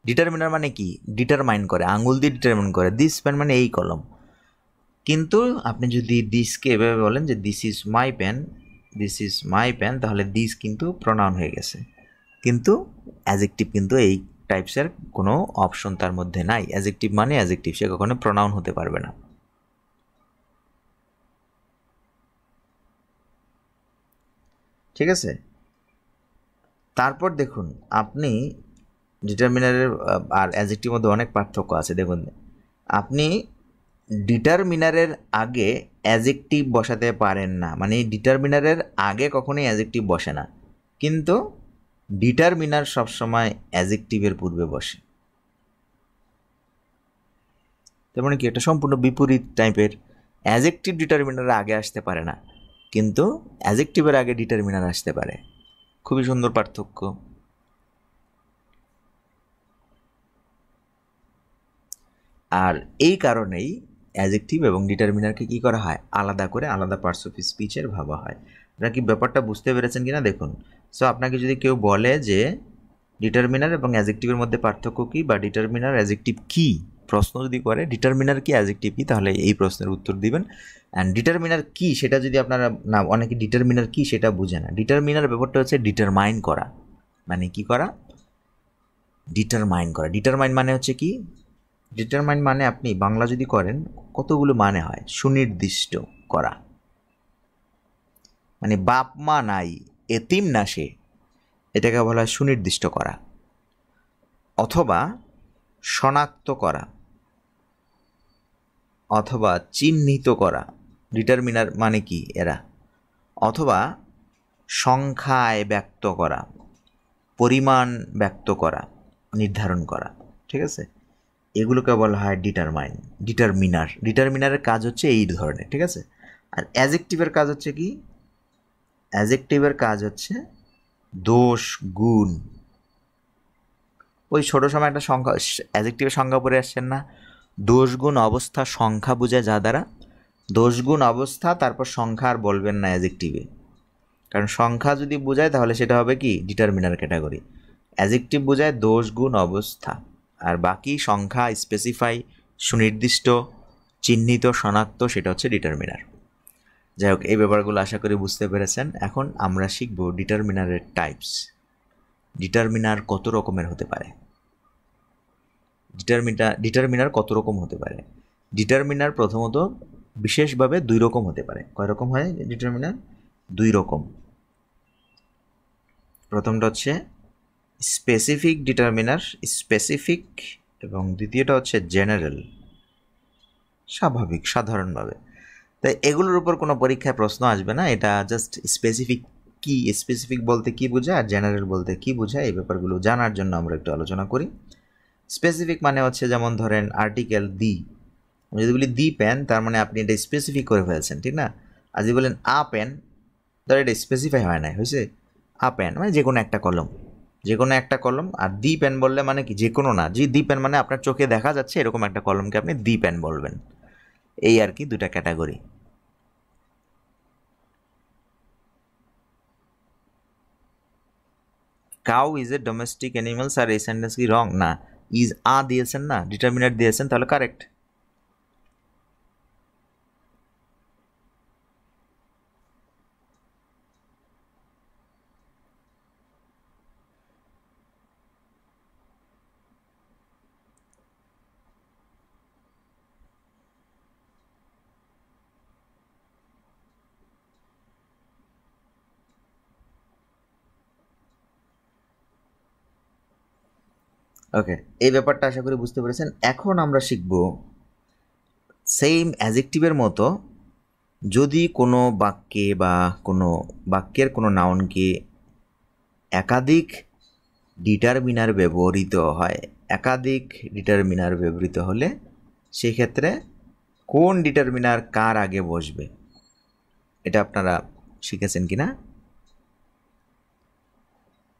ডিটারমিনার মানে কি? ডিটারমাইন করে, আঙুল দিয়ে ডিটারমাইন করে। দিস প্যান মানে এই কলম। কিন্তু আপনি যদি দিসকে এভাবে বলেন যে দিস ইজ মাই প্যান, তাহলে দিস কিন্তু প্রোনাউন হয়ে গেছে। কিন্তু অ্যাজেক্টিভ কিন্তু এই টাইপসের কোনো অপশন তার মধ্যে নাই। অ্যাজেক্টিভ মানে অ্যাজেক্টিভ, সে কখনো প্রোনাউন হতে পারবে না। ঠিক আছে, তারপর দেখুন আপনি ডিটারমিনারের আর অ্যাজেক্টিভের মধ্যে অনেক পার্থক্য আছে। দেখুন আপনি ডিটারমিনারের আগে অ্যাজেক্টিভ বসাতে পারেন না, মানে ডিটারমিনারের আগে কখনোই অ্যাজেক্টিভ বসে না, কিন্তু ডিটারমিনার সবসময় অ্যাজেক্টিভের পূর্বে বসে। তার মানে কি, এটা সম্পূর্ণ বিপরীত টাইপের। অ্যাজেক্টিভ ডিটারমিনারের আগে আসতে পারে না, কিন্তু অ্যাজেক্টিভের আগে ডিটারমিনার আসতে পারে। খুবই সুন্দর পার্থক্য। আর এই কারণেই অ্যাজেক্টিভ এবং ডিটারমিনারকে কি করা হয়, আলাদা করে আলাদা পার্টস অফ স্পিচের ভাবা হয়। আপনারা কি ব্যাপারটা বুঝতে পেরেছেন কিনা দেখুন। সো আপনাকে যদি কেউ বলে যে ডিটারমিনার এবং অ্যাজেক্টিভের মধ্যে পার্থক্য কী, বা ডিটারমিনার অ্যাজেক্টিভ কী, প্রশ্ন যদি করে ডিটারমিনার কি অ্যাজেক্টিভ কী, তাহলে এই প্রশ্নের উত্তর দিবেন। অ্যান্ড ডিটারমিনার কী সেটা যদি আপনারা না, অনেকে ডিটারমিনার কী সেটা বুঝে না। ডিটারমিনার ব্যাপারটা হচ্ছে ডিটারমাইন করা, মানে কি করা, ডিটারমাইন করা। ডিটারমাইন মানে হচ্ছে কি, ডিটারমাইন মানে আপনি বাংলা যদি করেন কতগুলো মানে হয়, সুনির্দিষ্ট করা, মানে বাপ মা নাই, এতিম না সে, এটাকে বলা হয় সুনির্দিষ্ট করা। অথবা শনাক্ত করা, অথবা চিহ্নিত করা, ডিটারমিনার মানে কি এরা। অথবা সংখ্যায় ব্যক্ত করা, পরিমাণ ব্যক্ত করা, নির্ধারণ করা। ঠিক আছে, এগুলোকে বলা হয় ডিটারমিনার। ডিটারমিনারের কাজ হচ্ছে এই ধরনের। ঠিক আছে, আর অ্যাজেক্টিভের কাজ হচ্ছে কি, অ্যাজেক্টিভের কাজ হচ্ছে দোষ গুণ। ওই ছোটো সময় একটা সংখ্যা, অ্যাজেক্টিভের সংখ্যা পড়ে আসছেন না, দোষ গুণ অবস্থা সংখ্যা বোঝায় যা দ্বারা, দোষ গুণ অবস্থা তারপর সংখ্যা আর বলবেন না অ্যাজেক্টিভে, কারণ সংখ্যা যদি বোঝায় তাহলে সেটা হবে কি ডিটারমিনার ক্যাটাগরি। অ্যাজেক্টিভ বোঝায় দোষ গুণ অবস্থা, আর বাকি সংখ্যা, স্পেসিফাই, সুনির্দিষ্ট, চিহ্নিত, শনাক্ত, সেটা হচ্ছে ডিটারমিনার। যাই হোক, এই ব্যাপারগুলো আশা করি বুঝতে পেরেছেন। এখন আমরা শিখব ডিটারমিনারের টাইপস। ডিটারমিনার কত রকমের হতে পারে, ডিটারমিনার কত রকম হতে পারে। ডিটারমিনার প্রথমত বিশেষভাবে দুই রকম হতে পারে। কয় রকম হয় ডিটারমিনার? দুই রকম। প্রথমটা হচ্ছে স্পেসিফিক ডিটারমিনার, স্পেসিফিক, এবং দ্বিতীয়টা হচ্ছে জেনারেল, স্বাভাবিক, সাধারণভাবে। তাই এগুলোর উপর কোনো পরীক্ষায় প্রশ্ন আসবে না, এটা জাস্ট স্পেসিফিক কি, স্পেসিফিক বলতে কি বোঝায় আর জেনারেল বলতে কি বোঝায়, এই ব্যাপারগুলো জানার জন্য আমরা একটু আলোচনা করি। স্পেসিফিক মানে হচ্ছে, যেমন ধরেন আর্টিকেল দি, আমি যদি বলি দি পেন, তার মানে আপনি এটা স্পেসিফিক করে ফেলেছেন, ঠিক না? আর যদি বলেন আ পেন, ধর এটা স্পেসিফাই হয় না, হয়েছে? আ পেন মানে যে কোনো একটা কলম, যে কোনো একটা কলম। আর দি পেন বললে মানে কি, যে কোনো না, যে দি পেন মানে আপনার চোখে দেখা যাচ্ছে এরকম একটা কলমকে আপনি দি পেন বলবেন। এই আর কি দুটা category. Cow is a domestic animals, আর এই সেন্টেন্স কি রং? না, ইজ আ দিয়েছেন না, ডিটারমিনার দিয়েছেন, তাহলে কারেক্ট। ওকে, এই ব্যাপারটা আশা করি বুঝতে পেরেছেন। এখন আমরা শিখব সেম অ্যাজেক্টিভের মতো, যদি কোনো বাক্যে বা কোনো বাক্যের কোনো নাউনকে একাধিক ডিটারমিনার ব্যবহৃত হয়, একাধিক ডিটারমিনার ব্যবহৃত হলে সেক্ষেত্রে কোন ডিটারমিনার কার আগে বসবে, এটা আপনারা শিখেছেন কি না?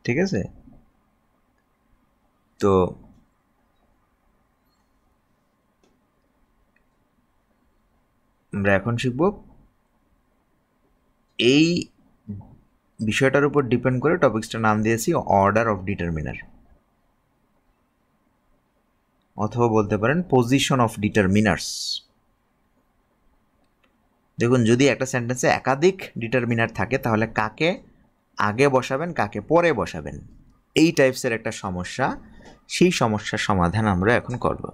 ঠিক আছে, তো আমরা এখন শিখব এই বিষয়টার উপর ডিপেন্ড করে টপিক্সটার নাম দিয়েছি অর্ডার অফ ডিটারমিনার, অথবা বলতে পারেন পজিশন অফ ডিটারমিনার্স। দেখুন, যদি একটা সেন্টেন্সে একাধিক ডিটারমিনার থাকে তাহলে কাকে আগে বসাবেন, কাকে পরে বসাবেন, এই টাইপসের একটা সমস্যা, সেই সমস্যার সমাধান আমরা এখন করব।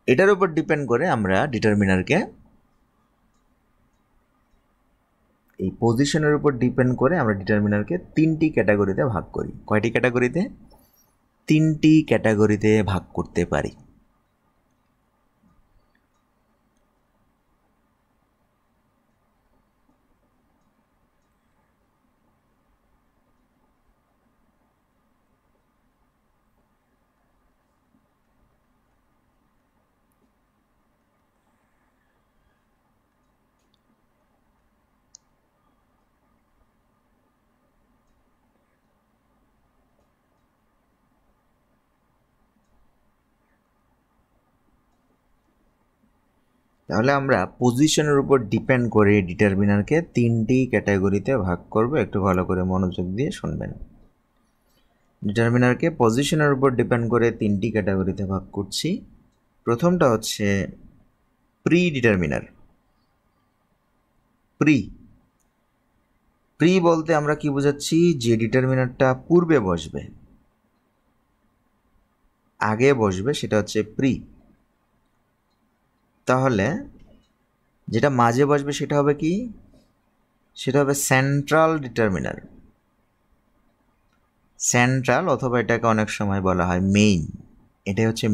এটার উপর ডিপেন্ড করে আমরা ডিটারমিনারকে, এই পজিশনের উপর ডিপেন্ড করে আমরা ডিটারমিনারকে 3টি ক্যাটাগরিতে ভাগ করি। কয়টি ক্যাটাগরিতে? 3টি ক্যাটাগরিতে ভাগ করতে পারি। তাহলে আমরা পজিশনের উপর ডিপেন্ড করে ডিটারমিনারকে 3টি ক্যাটাগরিতে ভাগ করব। একটু ভালো করে মনোযোগ দিয়ে শুনবেন। ডিটারমিনারকে পজিশনের উপর ডিপেন্ড করে 3টি ক্যাটাগরিতে ভাগ করছি। প্রথমটা হচ্ছে প্রি ডিটারমিনার। প্রি বলতে আমরা কি বোঝাচ্ছি? যে ডিটারমিনারটা পূর্বে বসবে, আগে বসবে, সেটা হচ্ছে প্রি। তাহলে যেটা মাঝে বসবে সেটা হবে কি? সেটা হবে সেন্ট্রাল ডিটারমিনার। সেন্ট্রাল, অথবা এটাকে অনেক সময় বলা হয় মেইন। এটাই হচ্ছে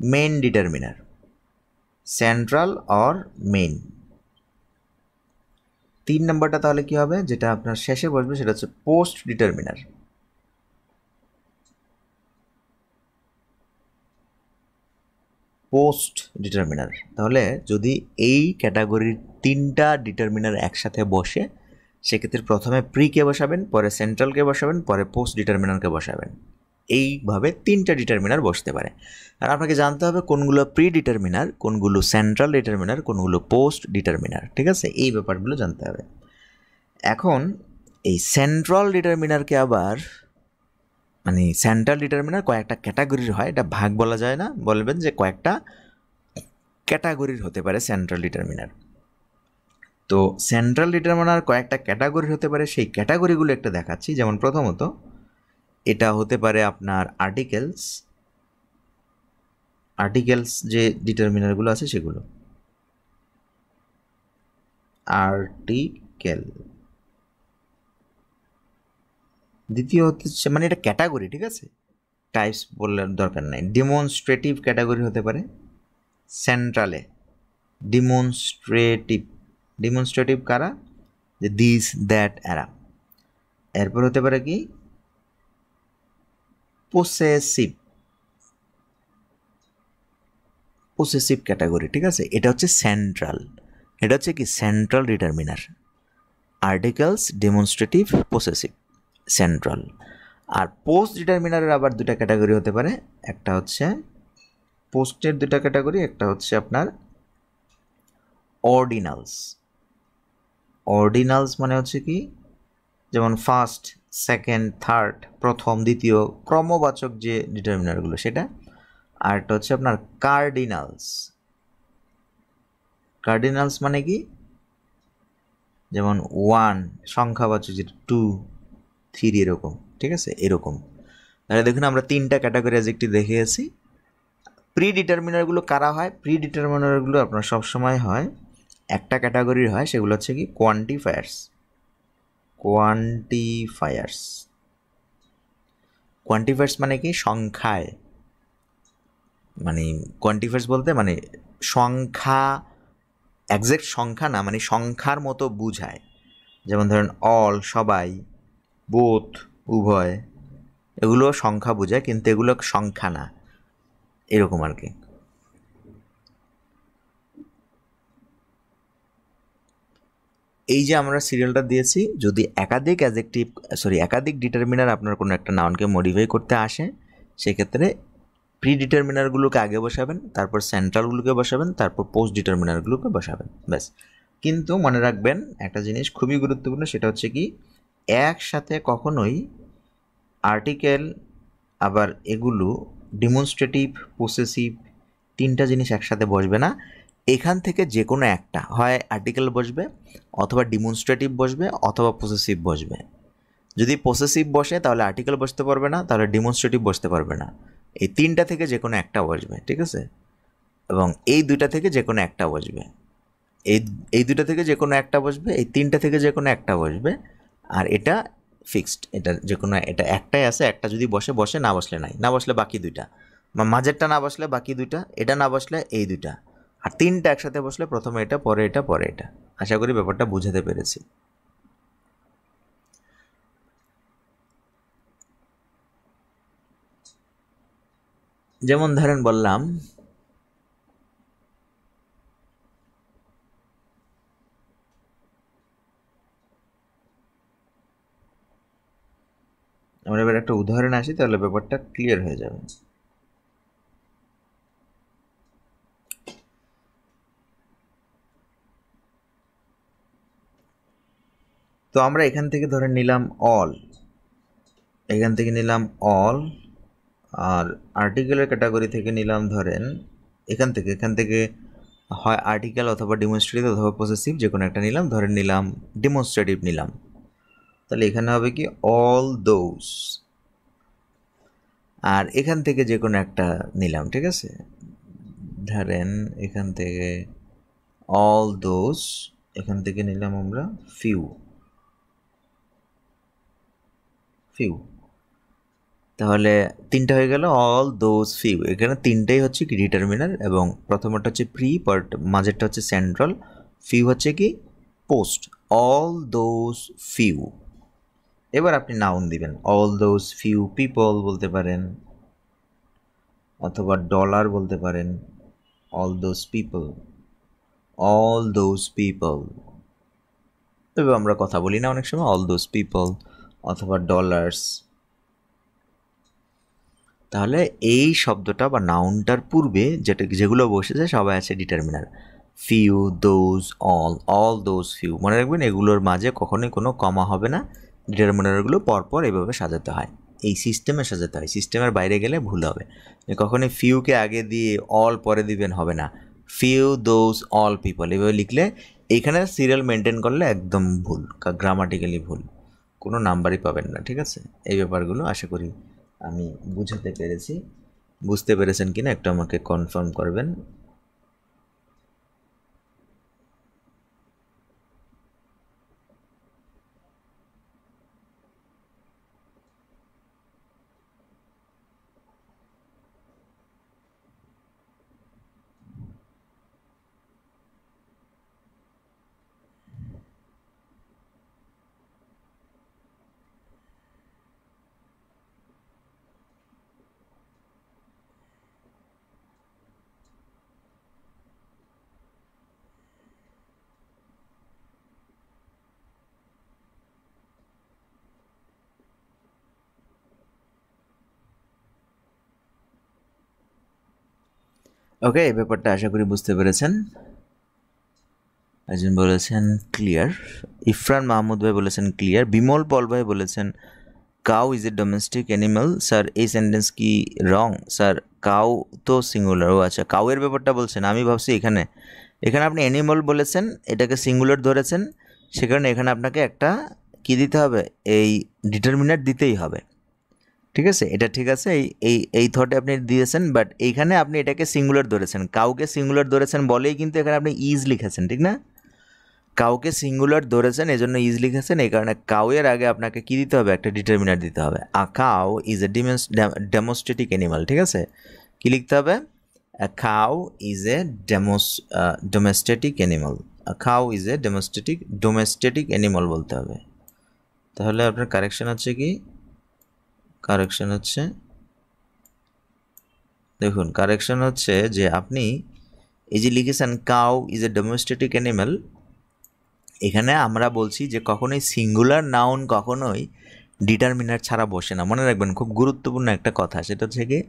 main determiner, central or main. 3 নম্বরটা তাহলে কি হবে? যেটা আপনার শেষে বসবে সেটা হচ্ছে পোস্ট ডিটারমিনার। তাহলে যদি এই ক্যাটাগরির 3টা ডিটারমিনার একসাথে বসে, সেক্ষেত্রে প্রথমে প্রিকে বসাবেন, পরে সেন্ট্রালকে বসাবেন, পরে পোস্ট ডিটারমিনারকে বসাবেন। এইভাবে 3টা ডিটারমিনার বসতে পারে। আর আপনাকে জানতে হবে কোনগুলো প্রি ডিটারমিনার, কোনগুলো সেন্ট্রাল ডিটারমিনার, কোনগুলো পোস্ট ডিটারমিনার। ঠিক আছে, এই ব্যাপারগুলো জানতে হবে। এখন এই সেন্ট্রাল ডিটারমিনারকে আবার, মানে সেন্ট্রাল ডিটারমিনার কয়েকটা ক্যাটাগরির হয়, এটা ভাগ বলা যায় না, বলবেন যে কয়েকটা ক্যাটাগরির হতে পারে সেন্ট্রাল ডিটারমিনার। তো সেন্ট্রাল ডিটারমিনার কয়েকটা ক্যাটাগরির হতে পারে, সেই ক্যাটাগরিগুলো একটা দেখাচ্ছি। যেমন প্রথমত এটা হতে পারে আপনার আর্টিকেলস যে ডিটারমিনারগুলো আছে সেগুলো আর্টিকেল। দ্বিতীয় হচ্ছে, মানে এটা ক্যাটাগরি, ঠিক আছে, টাইপস বললে দরকার নাই। ডেমনস্ট্রেটিভ ক্যাটাগরি হতে পারে সেন্ট্রালে। ডিমনস্ট্রেটিভ কারা? যে দিস, দ্যাট, এরা। এরপর হতে পারে কি পসেসিভ ক্যাটাগরি। ঠিক আছে, এটা হচ্ছে সেন্ট্রাল, এটা হচ্ছে কি central determiner. Articles, demonstrative, possessive, central. আর পোস্ট ডিটারমিনারের আবার 2টা ক্যাটাগরি হতে পারে। একটা হচ্ছে পোস্টের 2টা ক্যাটাগরি, একটা হচ্ছে আপনার অর্ডিনালস মানে হচ্ছে কি, যেমন ফার্স্ট, সেকেন্ড, থার্ড, প্রথম, দ্বিতীয়, ক্রমবাচক যে ডিটারমিনারগুলো সেটা। আর একটা হচ্ছে আপনার কার্ডিনালস মানে কি, যেমন 1 সংখ্যাবাচক, যেটা 2, 3 এরকম। ঠিক আছে, এরকম। তাহলে দেখুন আমরা 3টা ক্যাটাগরি অ্যাডজেক্টিভ দেখিয়েছি। প্রি ডিটারমিনারগুলো কারা হয়? প্রি ডিটারমিনারগুলো আপনার সবসময় হয় একটা ক্যাটাগরির হয়, সেগুলো হচ্ছে কি কোয়ান্টিফায়ার্স মানে কি সংখ্যায়, মানে কোয়ান্টিফায়ার্স বলতে মানে সংখ্যা, একজ্যাক্ট সংখ্যা না, মানে সংখ্যার মতো বুঝায়। যেমন ধরেন অল, সবাই, বোথ, উভয়, এগুলো সংখ্যা বোঝায়, কিন্তু এগুলো সংখ্যা না, এরকম আর কি। এই যে আমরা সিরিয়ালটা দিয়েছি, যদি একাধিক ডিটারমিনার আপনার কোনো একটা নাউনকে মডিফাই করতে আসে, সেক্ষেত্রে প্রি ডিটারমিনারগুলোকে আগে বসাবেন, তারপর সেন্ট্রালগুলোকে বসাবেন, তারপর পোস্ট ডিটারমিনারগুলোকে বসাবেন, ব্যাস। কিন্তু মনে রাখবেন একটা জিনিস খুবই গুরুত্বপূর্ণ, সেটা হচ্ছে কি একসাথে কখনোই আর্টিকেল, আবার এগুলো ডেমনস্ট্রেটিভ, পসেসিভ, 3টা জিনিস একসাথে বসবে না। এখান থেকে যে কোনো একটা হয় আর্টিকেল বসবে, অথবা ডিমনস্ট্রেটিভ বসবে, অথবা পসেসিভ বসবে। যদি পসেসিভ বসে তাহলে আর্টিকেল বসতে পারবে না, তাহলে ডিমনস্ট্রেটিভ বসতে পারবে না। এই তিনটা থেকে যে কোনো একটা বসবে, ঠিক আছে? এবং এই দুইটা থেকে যে কোনো একটা বসবে, এই এই দুইটা থেকে যে কোনো একটা বসবে, এই তিনটা থেকে যে কোনো একটা বসবে। আর এটা ফিক্সড, এটা যে কোনো এটা একটাই আছে, একটা যদি বসে বসে, না বসলে নাই, না বসলে বাকি দুইটা, বা মাঝেরটা না বসলে বাকি দুইটা, এটা না বসলে এই দুইটা, আর তিনটা একসাথে বসলে প্রথমে এটা, পরে এটা, পরে এটা। আশা করি ব্যাপারটা বুঝাতে পেরেছি। যেমন ধরেন বললাম, আমরা এবার একটা উদাহরণ আসি, তাহলে ব্যাপারটা ক্লিয়ার হয়ে যাবে। তো আমরা এখান থেকে ধরে নিলাম অল, এখান থেকে নিলাম অল, আর আর্টিকেলের ক্যাটাগরি থেকে নিলাম ধরেন এখান থেকে হয় আর্টিকেল অথবা ডিমনস্ট্রেটিভ অথবা পসেসিভ, যে কোনো একটা নিলাম, ধরেন নিলাম ডিমনস্ট্রেটিভ নিলাম। তাহলে এখানে হবে কি অল দোজ, আর এখান থেকে যে কোনো একটা নিলাম, ঠিক আছে? ধরেন এখান থেকে অল দোজ, এখান থেকে নিলাম আমরা ফিউ, ফিউ। তাহলে তিনটা হয়ে গেল অল দোজ ফিউ। এখানে তিনটাই হচ্ছে কি ডিটারমিনার, এবং প্রথমটা হচ্ছে প্রি, বাট মাঝেরটা হচ্ছে সেন্ট্রাল, ফিউ হচ্ছে কি পোস্ট। All those few. এবার আপনি নাউন দিবেন, অল দোজ ফিউ পিপল বলতে পারেন, অথবা ডলার বলতে পারেন, all those people, all those people. তবে আমরা কথা বলি না অনেক সময়, অল দোজ পিপল অথবা ডলার্স। তাহলে এই শব্দটা বা নাউনটার পূর্বে যেগুলো বসেছে সবাই আছে determiner. Few, those, all those few. মনে রাখবেন এগুলোর মাঝে কখনোই কোনো কমা হবে না, ডিটারমিনারগুলো পরপর এভাবে সাজাতে হয়, এই সিস্টেমে সাজাতে হয়। সিস্টেমের বাইরে গেলে ভুল হবে। কখনোই ফিউকে আগে দিয়ে অল পরে দিবেন হবে না। ফিউ, দোজ, অল পিপল এভাবে লিখলে এইখানে সিরিয়াল মেনটেন করলে একদম ভুল, গ্রামাটিক্যালি ভুল, কোনো নাম্বারই পাবেন না, ঠিক আছে? এই ব্যাপারগুলো আশা করি আমি বুঝাতে পেরেছি। বুঝতে পেরেছেন কিনা একটু আমাকে কনফার্ম করবেন। ওকে, এই ব্যাপারটা আশা করি বুঝতে পেরেছেন। একজন বলেছেন ক্লিয়ার, ইফরান মাহমুদ ভাই বলেছেন ক্লিয়ার, বিমল পল ভাই বলেছেন cow is a domestic animal. Sir এই সেন্টেন্স কি রং? স্যার কাউ তো সিঙ্গুলার। ও আচ্ছা, কাউয়ের ব্যাপারটা বলছেন, আমি ভাবছি এখানে এখানে আপনি অ্যানিমাল বলেছেন, এটাকে সিঙ্গুলার ধরেছেন, সে কারণে এখানে আপনাকে একটা কি দিতে হবে, এই ডিটারমিনার দিতেই হবে, ঠিক আছে? এটা ঠিক আছে, এই এই এই থটে আপনি দিয়েছেন, বাট এইখানে আপনি এটাকে সিঙ্গুলার ধরেছেন, কাউকে সিঙ্গুলার ধরেছেন বলেই কিন্তু এখানে আপনি ইজ লিখেছেন, ঠিক না? কাউকে সিঙ্গুলার ধরেছেন এজন্য ইজ লিখেছেন, এই কারণে কাউয়ের আগে আপনাকে কি দিতে হবে, একটা ডিটারমিনার দিতে হবে। A cow is a domestic animal, ঠিক আছে? কি লিখতে হবে? A cow is a domestic animal. A cow is a domestic animal বলতে হবে। তাহলে আপনার কারেকশন হচ্ছে কি, কারেকশন হচ্ছে, দেখুন কারেকশন হচ্ছে যে আপনি এই যে লিখেছেন cow is a domestic animal, এখানে আমরা বলছি যে কখনোই সিঙ্গুলার নাউন কখনোই ডিটারমিনার ছাড়া বসে না। মনে রাখবেন খুব গুরুত্বপূর্ণ একটা কথা, সেটা হচ্ছে কি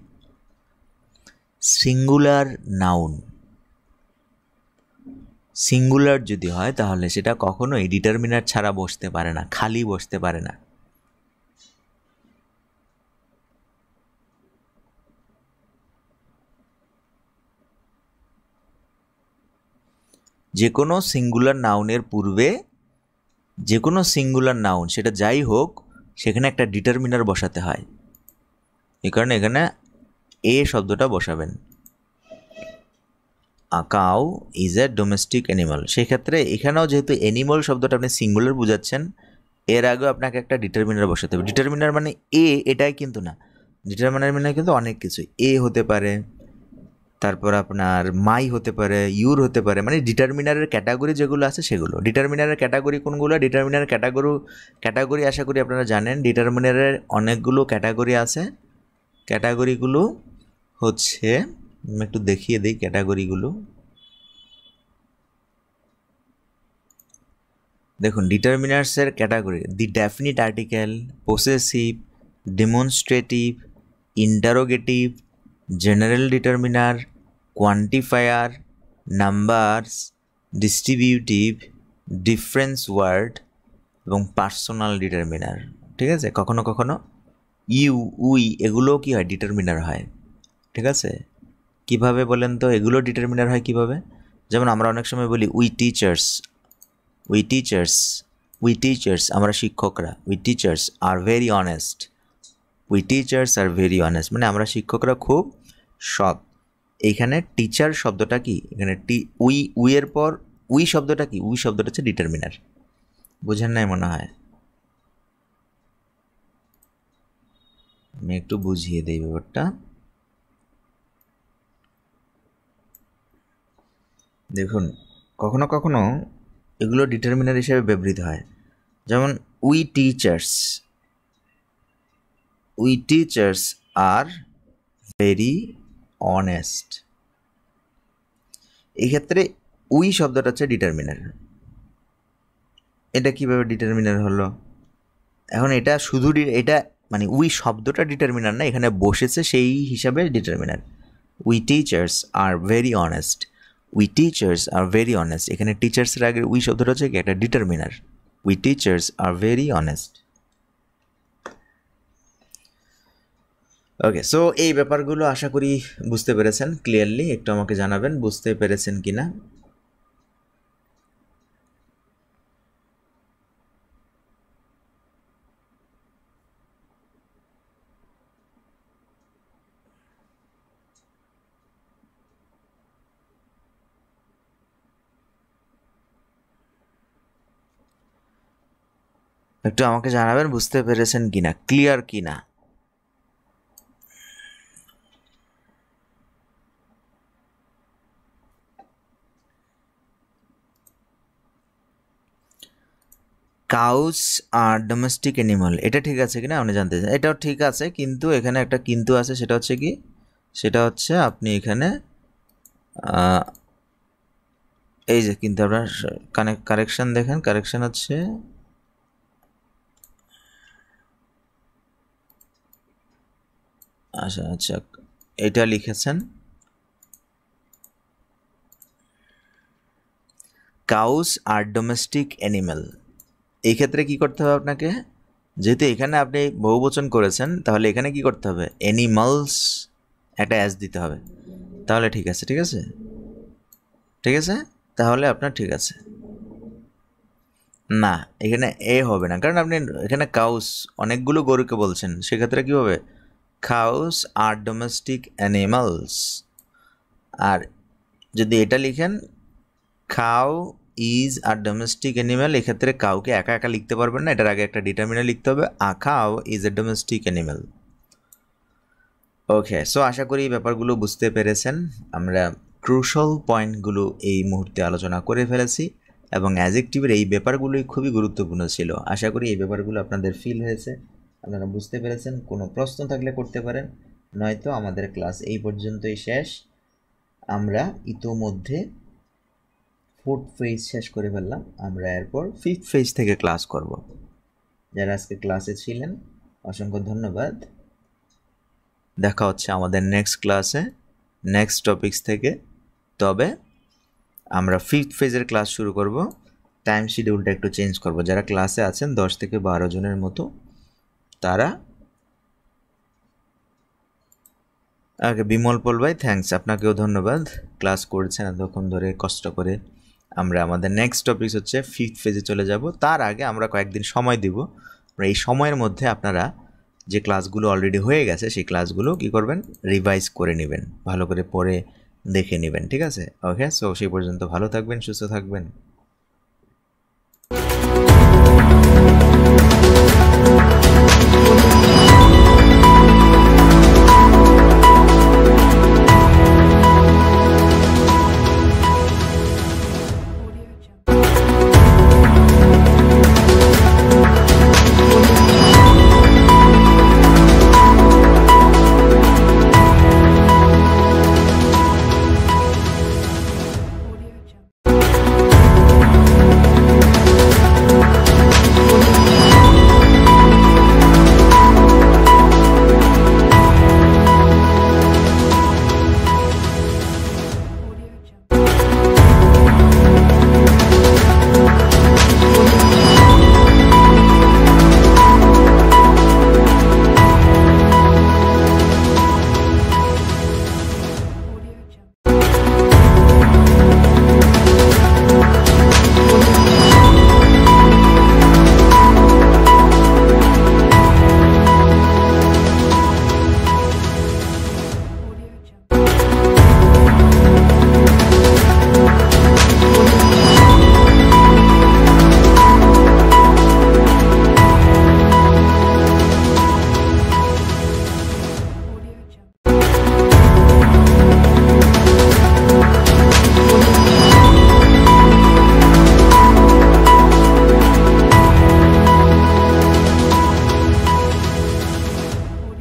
সিঙ্গুলার নাউন সিঙ্গুলার যদি হয় তাহলে সেটা কখনোই ডিটারমিনার ছাড়া বসতে পারে না, খালি বসতে পারে না। যে কোনো সিঙ্গুলার নাউনের পূর্বে যে কোনো সিঙ্গুলার নাউন সেটা যাই হোক সেখানে একটা ডিটারমিনার বসাতে হয়, এই কারণে এখানে এ শব্দটা বসাবেন। আ cow is a domestic animal, সেক্ষেত্রে এখানেও যেহেতু অ্যানিমাল শব্দটা আপনি সিঙ্গুলার বোঝাচ্ছেন, এর আগেও আপনাকে একটা ডিটারমিনার বসাতে হবে। ডিটারমিনার মানে এটাই কিন্তু না, ডিটারমিনার মানে কিন্তু অনেক কিছু, এ হতে পারে, তারপর আপনার মাই হতে পারে, ইউর হতে পারে, মানে ডিটারমিনারের ক্যাটাগরি যেগুলো আছে সেগুলো। ডিটারমিনারের ক্যাটাগরি কোনগুলো? ডিটারমিনারের ক্যাটাগরি আশা করি আপনারা জানেন। ডিটারমিনারের অনেকগুলো ক্যাটাগরি আছে। ক্যাটাগরিগুলো হচ্ছে, আমি একটু দেখিয়ে দিই ক্যাটাগরিগুলো। দেখুন ডিটারমিনার্সের category: the definite article, possessive, demonstrative, interrogative, general determiner, quantifier, numbers, distributive, difference word এবং পার্সোনাল ডিটারমিনার। ঠিক আছে, কখনো কখনো ইউ, উই এগুলোও কি হয়? ডিটারমিনার হয়। ঠিক আছে, কিভাবে বলেন তো এগুলো ডিটারমিনার হয় কিভাবে? যেমন আমরা অনেক সময় বলি we teachers, we teachers, we teachers, আমরা শিক্ষকরা, we teachers are very honest, we teachers are very honest, মানে আমরা শিক্ষকরা খুব সৎ। এইখানে টিচার শব্দটা কি? এখানে উই এর পর উই শব্দটা কি? উই শব্দটা হচ্ছে ডিটারমিনার। বুঝেন নাই মনে হয়, আমি একটু বুঝিয়ে দিই ব্যাপারটা। দেখুন কখনো কখনো এগুলো ডিটারমিনার হিসেবে ব্যবহৃত হয়। যেমন we teachers, we teachers are very honest, এক্ষেত্রে উই শব্দটা হচ্ছে ডিটারমিনার। এটা কিভাবে ডিটারমিনার হলো? এখন এটা শুধু এটা মানে উই শব্দটা ডিটারমিনার না, এখানে বসেছে সেই হিসাবে determiner. We teachers are very honest, we teachers are very honest, এখানে টিচার্সের আগে উই শব্দটা হচ্ছে কি? একটা determiner. We teachers are very honest. Okay, so এই ব্যাপারগুলো আশা করি বুঝতে পেরেছেন ক্লিয়ারলি। একটু আমাকে জানাবেন বুঝতে পেরেছেন কি না। একটু আমাকে জানাবেন বুঝতে পেরেছেন কি না, ক্লিয়ার কি না। কাউস আর ডোমেস্টিক অ্যানিমাল, এটা ঠিক আছে কিনা আপনি জানতে চান? এটাও ঠিক আছে, কিন্তু এখানে একটা কিন্তু আছে। সেটা হচ্ছে কি? সেটা হচ্ছে আপনি এখানে এই যে কিন্তু আপনার কারেকশন দেখেন, কারেকশন হচ্ছে আচ্ছা আচ্ছা, এটা লিখেছেন কাউস আর ডোমেস্টিক অ্যানিমাল। এই ক্ষেত্রে কি করতে হবে আপনাকে? যেহেতু এখানে আপনি বহুবচন করেছেন, তাহলে এখানে কি করতে হবে? অ্যানিমালস একটা অ্যাস দিতে হবে, তাহলে ঠিক আছে। ঠিক আছে, ঠিক আছে, তাহলে আপনার ঠিক আছে। না, এখানে এ হবে না, কারণ আপনি এখানে কাউস অনেকগুলো গরুকে বলছেন, সেক্ষেত্রে কী হবে? Cows are domestic animals. আর যদি এটা লিখেন cow is are domestic animal, এক্ষেত্রে কাউকে একা একা লিখতে পারবেন না, এটার আগে একটা ডিটারমিনার লিখতে হবে। A cow is a domestic animal. Okay, so আশা করি এই ব্যাপারগুলো বুঝতে পেরেছেন। আমরা ক্রুশাল পয়েন্টগুলো এই মুহূর্তে আলোচনা করে ফেলেছি, এবং অ্যাডজেক্টিভের এই ব্যাপারগুলোই খুবই গুরুত্বপূর্ণ ছিল। আশা করি এই ব্যাপারগুলো আপনাদের ফিল হয়েছে, আপনারা বুঝতে পেরেছেন। কোনো প্রশ্ন থাকলে করতে পারেন, নয়তো আমাদের ক্লাস এই পর্যন্তই শেষ। আমরা ইতোমধ্যে 4th ফেজ শেষ করে ফেললাম, আমরা এরপর 5th ফেজ থেকে ক্লাস করব। যারা আজকে ক্লাসে ছিলেন অসংখ্য ধন্যবাদ। দেখা হচ্ছে আমাদের নেক্সট ক্লাসে, নেক্সট টপিকস থেকে। তবে আমরা 5th ফেজের ক্লাস শুরু করব। টাইম শিডিউলটা একটু চেঞ্জ করব। যারা ক্লাসে আছেন 10 থেকে 12 জনের মতো, তারা বিমল পল ভাই, থ্যাঙ্কস, আপনাকেও ধন্যবাদ। ক্লাস করছেন এতক্ষণ ধরে কষ্ট করে, আমরা আমাদের নেক্সট টপিক হচ্ছে 5th ফেজে চলে যাব। তার আগে আমরা কয়েকদিন সময় দিব। এই সময়ের মধ্যে আপনারা যে ক্লাসগুলো অলরেডি হয়ে গেছে সেই ক্লাসগুলো কি করবেন, রিভাইজ করে নেবেন, ভালো করে পড়ে দেখে নেবেন, ঠিক আছে? ওকে, সো সেই পর্যন্ত ভালো থাকবেন, সুস্থ থাকবেন।